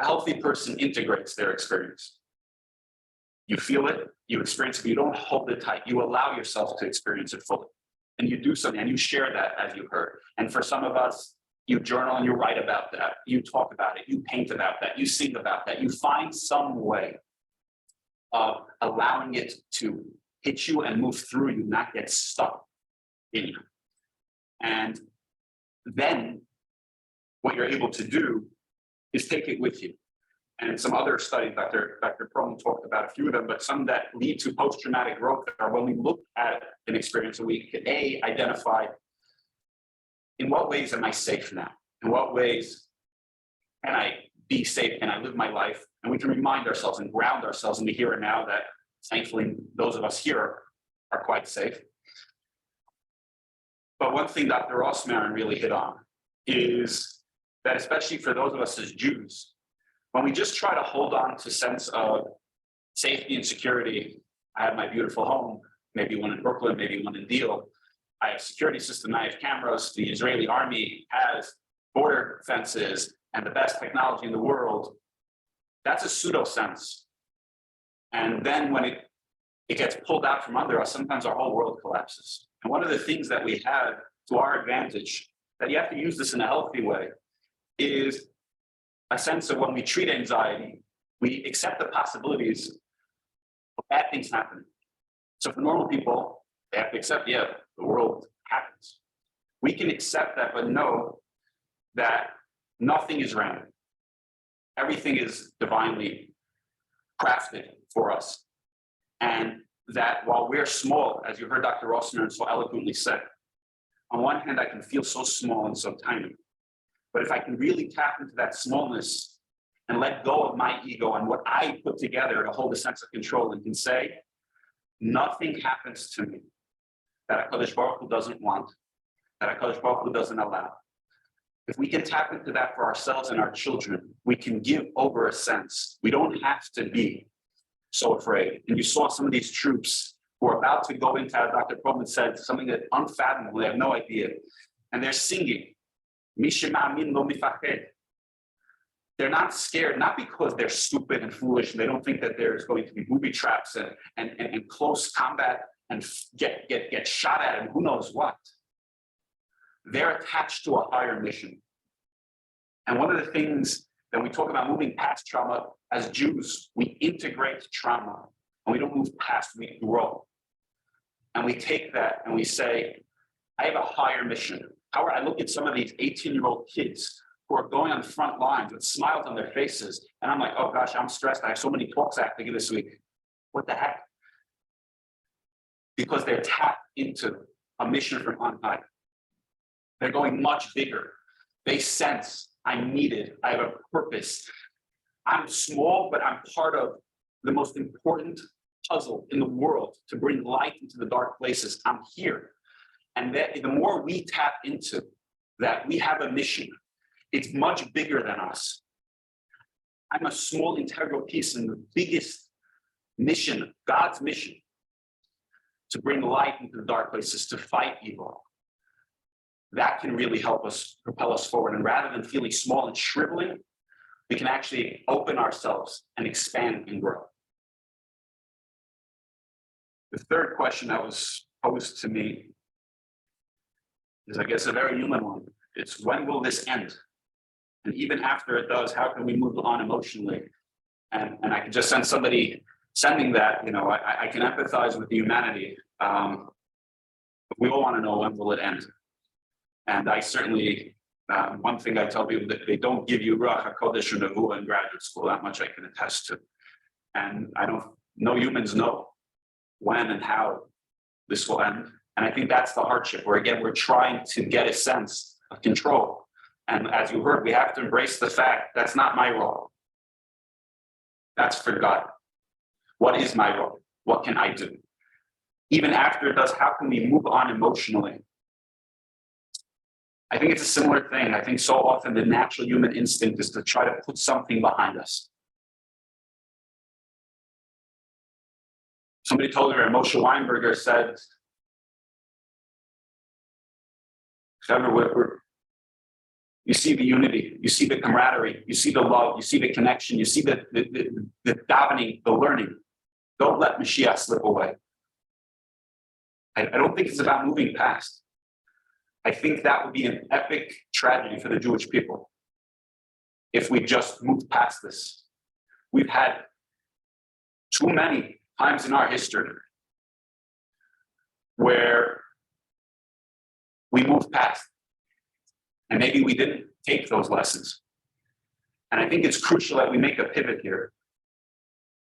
A healthy person integrates their experience. You feel it, you experience it, but you don't hold it tight. You allow yourself to experience it fully. And you do something and you share that, as you heard. And for some of us, you journal and you write about that. You talk about it, you paint about that, you sing about that. You find some way of allowing it to hit you and move through you, not get stuck in you. And then what you're able to do is take it with you. And some other studies, Dr. Perlman talked about a few of them, but some that lead to post-traumatic growth are when we look at an experience and we can identify, in what ways am I safe now? In what ways can I be safe? Can I live my life? And we can remind ourselves and ground ourselves in the here and now that thankfully those of us here are quite safe. But one thing Dr. Ross-Marin really hit on is that, especially for those of us as Jews, when we just try to hold on to a sense of safety and security, I have my beautiful home, maybe one in Brooklyn, maybe one in Deal, I have a security system, I have cameras, the Israeli army has border fences and the best technology in the world, that's a pseudo sense. And then when it gets pulled out from under us, sometimes our whole world collapses. And one of the things that we have to our advantage, that you have to use this in a healthy way, is a sense of when we treat anxiety, we accept the possibilities of bad things happening. So for normal people, they have to accept, yeah, the world happens. We can accept that, but know that nothing is random. Everything is divinely crafted for us. And that while we're small, as you heard Dr. Rossner so eloquently said, on one hand, I can feel so small and so tiny. But if I can really tap into that smallness and let go of my ego and what I put together to hold a sense of control, and can say, nothing happens to me that HaKadosh Baruch Hu doesn't want, that HaKadosh Baruch Hu doesn't allow. If we can tap into that for ourselves and our children, we can give over a sense. We don't have to be so afraid. And you saw some of these troops who are about to go into, as Dr. Perlman said, something that unfathomable, they have no idea. And they're singing, Mishima min lo mifached. They're not scared, not because they're stupid and foolish and they don't think that there's going to be booby traps and close combat and get shot at and who knows what. They're attached to a higher mission. And one of the things that we talk about moving past trauma, as Jews, we integrate trauma and we don't move past, we grow. And we take that and we say, I have a higher mission. However, I look at some of these 18-year-old kids who are going on the front lines with smiles on their faces. And I'm like, oh gosh, I'm stressed. I have so many talks I have to give this week. What the heck? Because they're tapped into a mission from on high. They're going much bigger. They sense I'm needed. I have a purpose. I'm small, but I'm part of the most important puzzle in the world to bring light into the dark places. I'm here. And that the more we tap into that, we have a mission. It's much bigger than us. I'm a small integral piece in the biggest mission, God's mission, to bring light into the dark places, to fight evil. That can really help us propel us forward. And rather than feeling small and shriveling, we can actually open ourselves and expand and grow. The third question that was posed to me is, I guess, a very human one. It's, when will this end? And even after it does, how can we move on emotionally? And I can just send somebody sending that, I can empathize with the humanity. But we all want to know, when will it end? And I certainly, one thing I tell people, that they don't give you Ruach HaKodesh or Nevuah in graduate school. That much I can attest to. And no humans know when and how this will end. And I think that's the hardship, where again, we're trying to get a sense of control. And as you heard, we have to embrace the fact that's not my role. That's for God. What is my role? What can I do? Even after it does, how can we move on emotionally? I think it's a similar thing. I think so often the natural human instinct is to try to put something behind us. Somebody told me, Moshe Weinberger said, you see the unity, you see the camaraderie, you see the love, you see the connection, you see the davening, the learning. Don't let Mashiach slip away. I don't think it's about moving past. I think that would be an epic tragedy for the Jewish people if we just moved past this. We've had too many times in our history where we moved past, and maybe we didn't take those lessons. And I think it's crucial that we make a pivot here.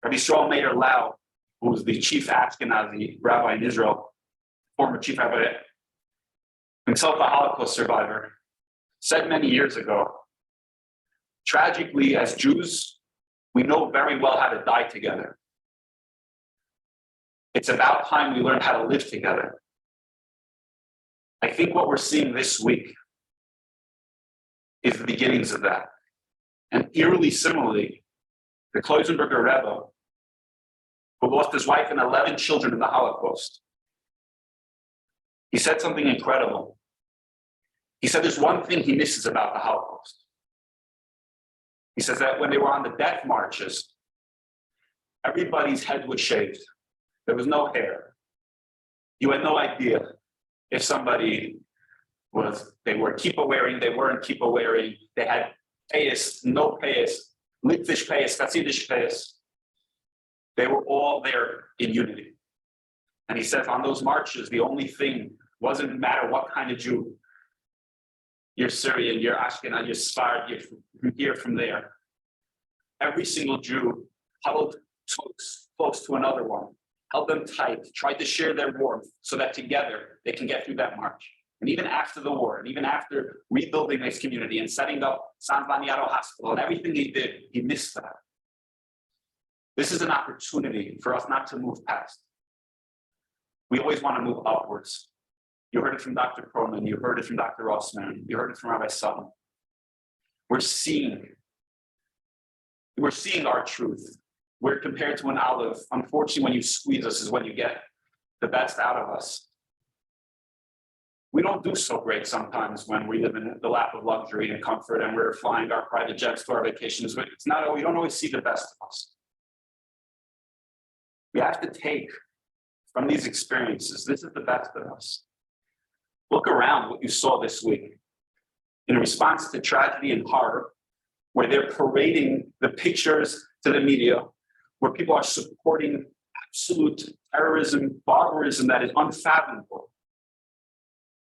Rabbi Yisrael Meir Lau, who was the chief Ashkenazi rabbi in Israel, former chief rabbi, himself a Holocaust survivor, said many years ago, tragically, as Jews, we know very well how to die together. It's about time we learn how to live together. I think what we're seeing this week is the beginnings of that. And eerily similarly, the Kloisenberger Rebbe, who lost his wife and 11 children in the Holocaust, he said something incredible. He said there's one thing he misses about the Holocaust. He says that when they were on the death marches, everybody's head was shaved. There was no hair. You had no idea if somebody they were kippah wearing, they weren't kippah wearing, they had payas, no payas, Litvish payas, Hasidish payas. They were all there in unity. And he says on those marches, the only thing Wasn't matter what kind of Jew. You're Syrian, you're Ashkenaz, you're Sfarad, you're from here, from there. Every single Jew huddled close to another one, held them tight, tried to share their warmth so that together they can get through that march. And even after the war, and even after rebuilding this community and setting up San Vaniero Hospital and everything he did, he missed that. This is an opportunity for us not to move past. We always want to move upwards. You heard it from Dr. Perlman, you heard it from Dr. Rossman, you heard it from Rabbi Sutton. We're seeing our truth. We're compared to an olive. Unfortunately, when you squeeze us is when you get the best out of us. We don't do so great sometimes when we live in the lap of luxury and comfort and we're flying our private jets to our vacations. But it's not, we don't always see the best of us. We have to take from these experiences, this is the best of us. Look around what you saw this week. In response to tragedy and horror, where they're parading the pictures to the media, where people are supporting absolute terrorism, barbarism that is unfathomable.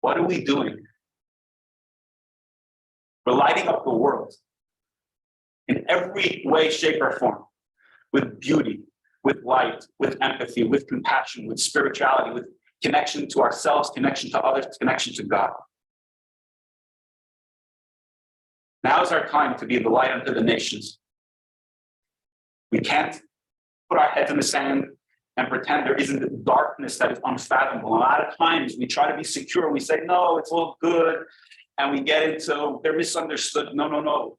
What are we doing? We're lighting up the world in every way, shape, or form, with beauty, with light, with empathy, with compassion, with spirituality, with connection to ourselves, connection to others, connection to God. Now is our time to be the light unto the nations. We can't put our heads in the sand and pretend there isn't darkness that is unfathomable. A lot of times we try to be secure. We say, no, it's all good. And we get into, they're misunderstood. No, no, no.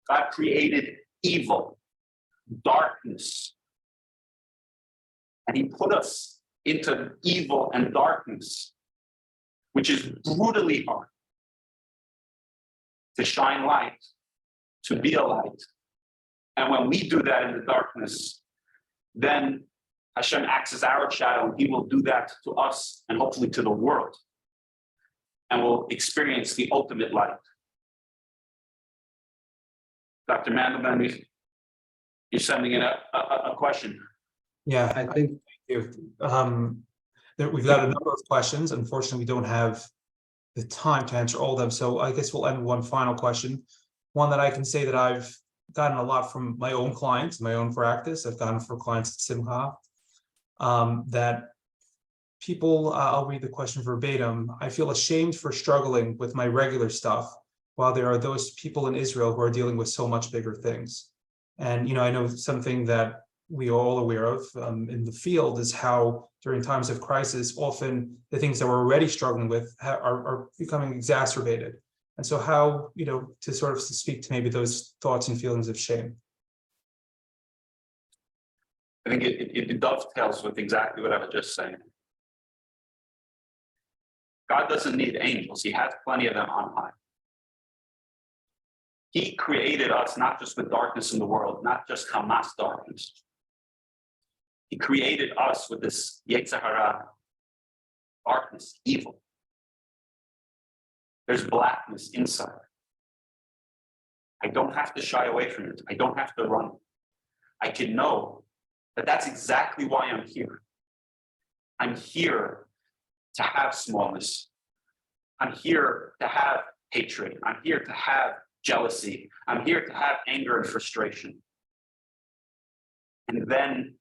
God created evil, darkness. And he put us into evil and darkness, which is brutally hard. To shine light, to be a light. And when we do that in the darkness, then Hashem acts as our shadow, and he will do that to us and hopefully to the world. And we'll experience the ultimate light. Dr. Mandelman, you're sending in a question. Yeah, I think thank you. We've got a number of questions. Unfortunately, we don't have the time to answer all of them. So I guess we'll end with one final question. One that I can say that I've gotten a lot from my own clients, my own practice. I've gotten for clients at SIMHA. That people, I'll read the question verbatim. I feel ashamed for struggling with my regular stuff, while there are those people in Israel who are dealing with so much bigger things. And, I know something that we are all aware of in the field is how during times of crisis, often the things that we're already struggling with are becoming exacerbated. And so how, to sort of speak to maybe those thoughts and feelings of shame. I think it dovetails with exactly what I was just saying. God doesn't need angels. He has plenty of them on high. He created us not just with darkness in the world, not just Hamas darkness. He created us with this Yetzer Hara, darkness, evil. There's blackness inside. I don't have to shy away from it. I don't have to run. I can know that that's exactly why I'm here. I'm here to have smallness. I'm here to have hatred. I'm here to have jealousy. I'm here to have anger and frustration. And then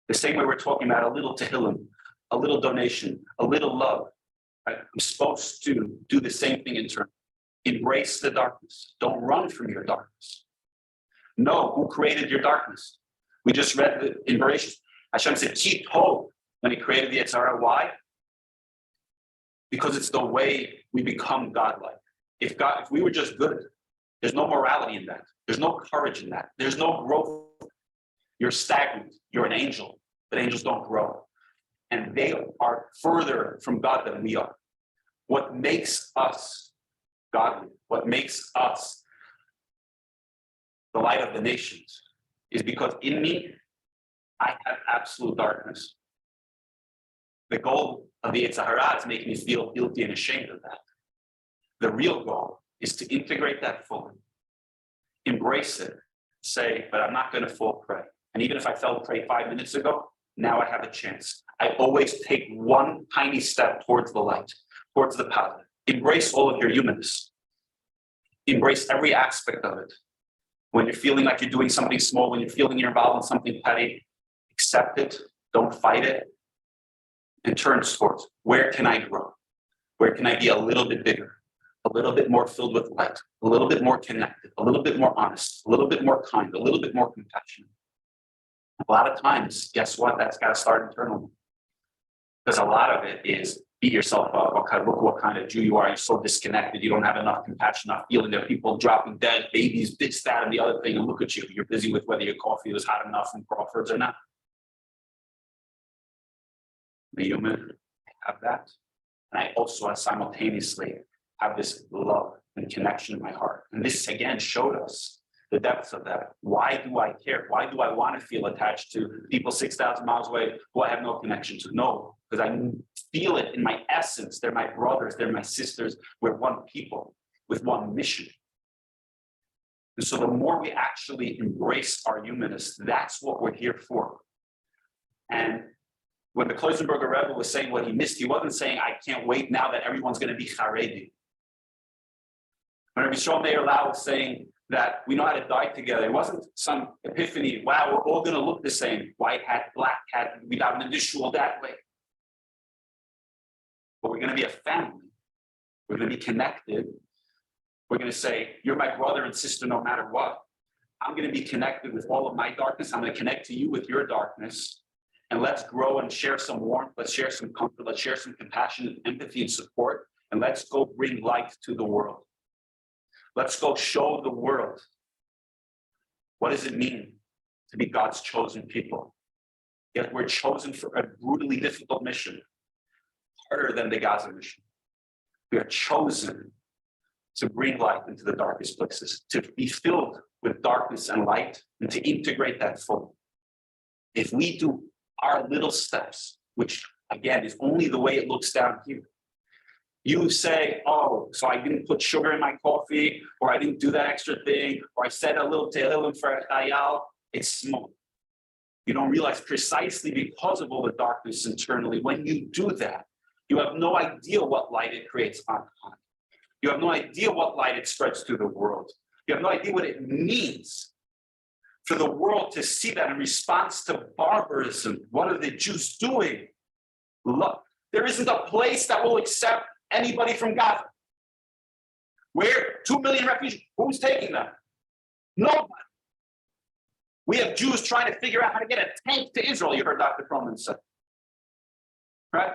the same way we're talking about a little tehillim, a little donation, a little love. Right? I'm supposed to do the same thing in turn. Embrace the darkness. Don't run from your darkness. Know who created your darkness. We just read in Bereshit. Hashem said, keep hope when he created the Yetzer Hara. Why? Because it's the way we become godlike. If we were just good, there's no morality in that. There's no courage in that. There's no growth. You're stagnant. You're an angel, but angels don't grow. And they are further from God than we are. What makes us godly, what makes us the light of the nations, is because in me, I have absolute darkness. The goal of the Yetzer Hara is making me feel guilty and ashamed of that. The real goal is to integrate that fully, embrace it, say, but I'm not going to fall prey. And even if I fell prey 5 minutes ago, now I have a chance. I always take one tiny step towards the light, towards the path. Embrace all of your humanness. Embrace every aspect of it. When you're feeling like you're doing something small, when you're feeling you're involved in something petty, accept it, don't fight it, and turn towards where can I grow? Where can I be a little bit bigger, a little bit more filled with light, a little bit more connected, a little bit more honest, a little bit more kind, a little bit more compassionate? A lot of times, guess what? That's got to start internally. Because a lot of it is beat yourself up. Okay, look what kind of Jew you are. You're so disconnected. You don't have enough compassion, enough feeling. There are people dropping dead, babies, this, that, and the other thing. And look at you. You're busy with whether your coffee was hot enough from Crawford's or not. I'm a human. I have that. And I also simultaneously have this love and connection in my heart. And this again showed us the depths of that. Why do I care? Why do I want to feel attached to people 6,000 miles away who I have no connection to? No, because I feel it in my essence. They're my brothers, they're my sisters. We're one people with one mission. And so the more we actually embrace our humanness, that's what we're here for. And when the Kloisenberger Rebbe was saying what he missed, he wasn't saying, I can't wait now that everyone's going to be Haredi. When Rabbi Shlomo Meir Lau was saying that we know how to die together, it wasn't some epiphany, wow, we're all going to look the same, white hat, black hat, we have an initial that way. But we're going to be a family. We're going to be connected. We're going to say, you're my brother and sister no matter what. I'm going to be connected with all of my darkness. I'm going to connect to you with your darkness. And let's grow and share some warmth. Let's share some comfort. Let's share some compassion and empathy and support. And let's go bring light to the world. Let's go show the world. What does it mean to be God's chosen people? Yet we're chosen for a brutally difficult mission, harder than the Gaza mission. We are chosen to bring light into the darkest places, to be filled with darkness and light, and to integrate that fully. If we do our little steps, which again is only the way it looks down here. You say, oh, so I didn't put sugar in my coffee, or I didn't do that extra thing, or I said a little tehillim for Chayal. It's small. You don't realize precisely because of all the darkness internally, when you do that, you have no idea what light it creates on high. You have no idea what light it spreads through the world. You have no idea what it means for the world to see that in response to barbarism. What are the Jews doing? Look, there isn't a place that will accept anybody from Gaza. Where 2 million refugees, who's taking them? Nobody. We have Jews trying to figure out how to get a tank to Israel, you heard Dr. Perlman say. Right?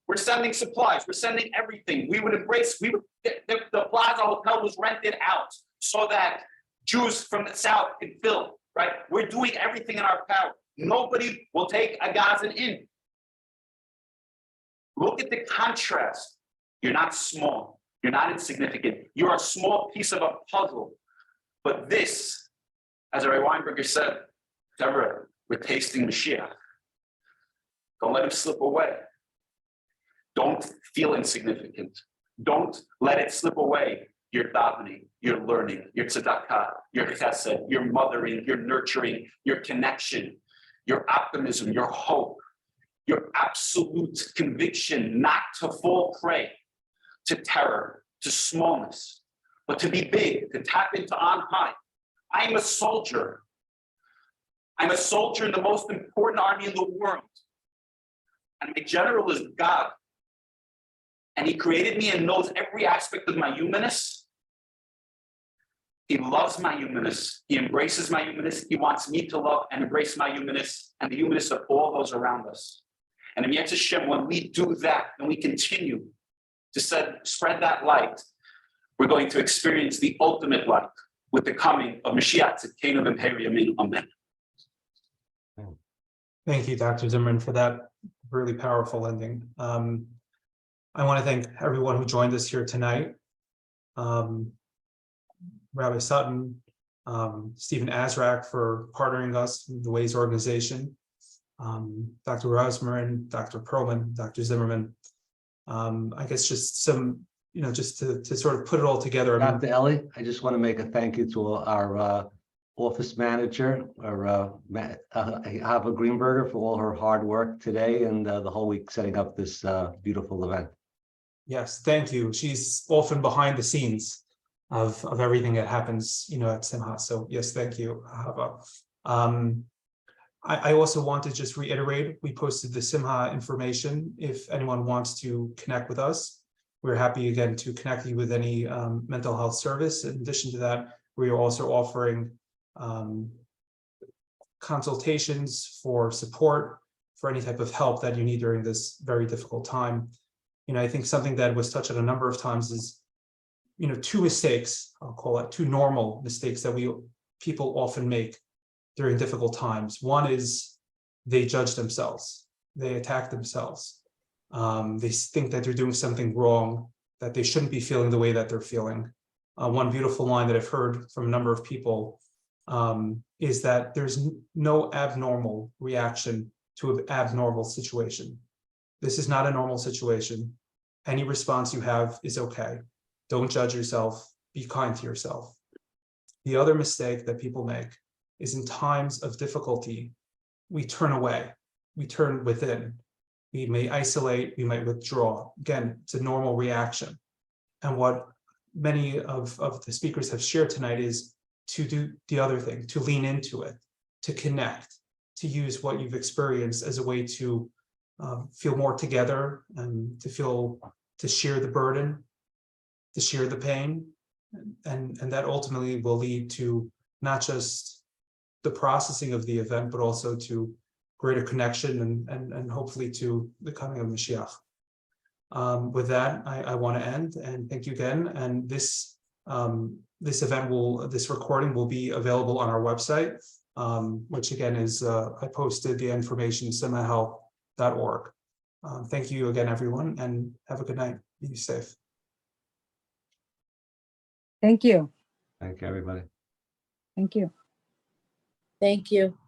We're sending supplies, we're sending everything. We would embrace, the Plaza Hotel was rented out so that Jews from the South could fill, right? We're doing everything in our power. Nobody will take a Gazan in. Look at the contrast. You're not small, you're not insignificant. You're a small piece of a puzzle. But this, as Ray Weinberger said, Deborah, we're tasting Mashiach. Don't let him slip away. Don't feel insignificant. Don't let it slip away. Your davening, your learning, your tzedakah, your chesed, your mothering, your nurturing, your connection, your optimism, your hope, your absolute conviction not to fall prey to terror, to smallness, but to be big, to tap into on high. I am a soldier. I'm a soldier in the most important army in the world. And my general is God. And he created me and knows every aspect of my humanness. He loves my humanness. He embraces my humanness. He wants me to love and embrace my humanness and the humanness of all those around us. And in Yetz Hashem, when we do that and we continue to spread that light, we're going to experience the ultimate light with the coming of Mashiach Tzidkenu B'Mehera Yameinu. Amen. Thank you, Dr. Zimmerman, for that really powerful ending. I want to thank everyone who joined us here tonight. Rabbi Sutton, Stephen Azrak for partnering us with the Ways organization, Dr. Rosmarin, Dr. Perlman, Dr. Zimmerman. I guess just some, just to sort of put it all together. Dr. Ellie, I just want to make a thank you to our office manager, or Ava Greenberger, for all her hard work today and the whole week setting up this beautiful event. Yes, thank you. She's often behind the scenes of everything that happens, at SIMHA. So yes, thank you, Hava. I also want to just reiterate, we posted the SIMHA information. If anyone wants to connect with us, we're happy again to connect you with any mental health service. In addition to that, we are also offering consultations for support, for any type of help that you need during this very difficult time. I think something that was touched on a number of times is, two mistakes, I'll call it two normal mistakes that people often make during difficult times. One is they judge themselves, they attack themselves. They think that they're doing something wrong, that they shouldn't be feeling the way that they're feeling. One beautiful line that I've heard from a number of people is that there's no abnormal reaction to an abnormal situation. This is not a normal situation. Any response you have is okay. Don't judge yourself. Be kind to yourself. The other mistake that people make is in times of difficulty, we turn away. We turn within. We may isolate. We might withdraw. Again, it's a normal reaction. And what many of the speakers have shared tonight is to do the other thing, to lean into it, to connect, to use what you've experienced as a way to feel more together and to share the burden, to share the pain, and that ultimately will lead to not just the processing of the event, but also to greater connection and hopefully to the coming of Mashiach. With that, I want to end and thank you again. And this recording will be available on our website, which again is I posted the information simhahealth.org. Thank you again, everyone, and have a good night. Be safe. Thank you. Thank you, everybody. Thank you. Thank you.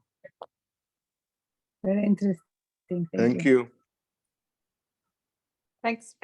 Very interesting. Thank you. Thanks.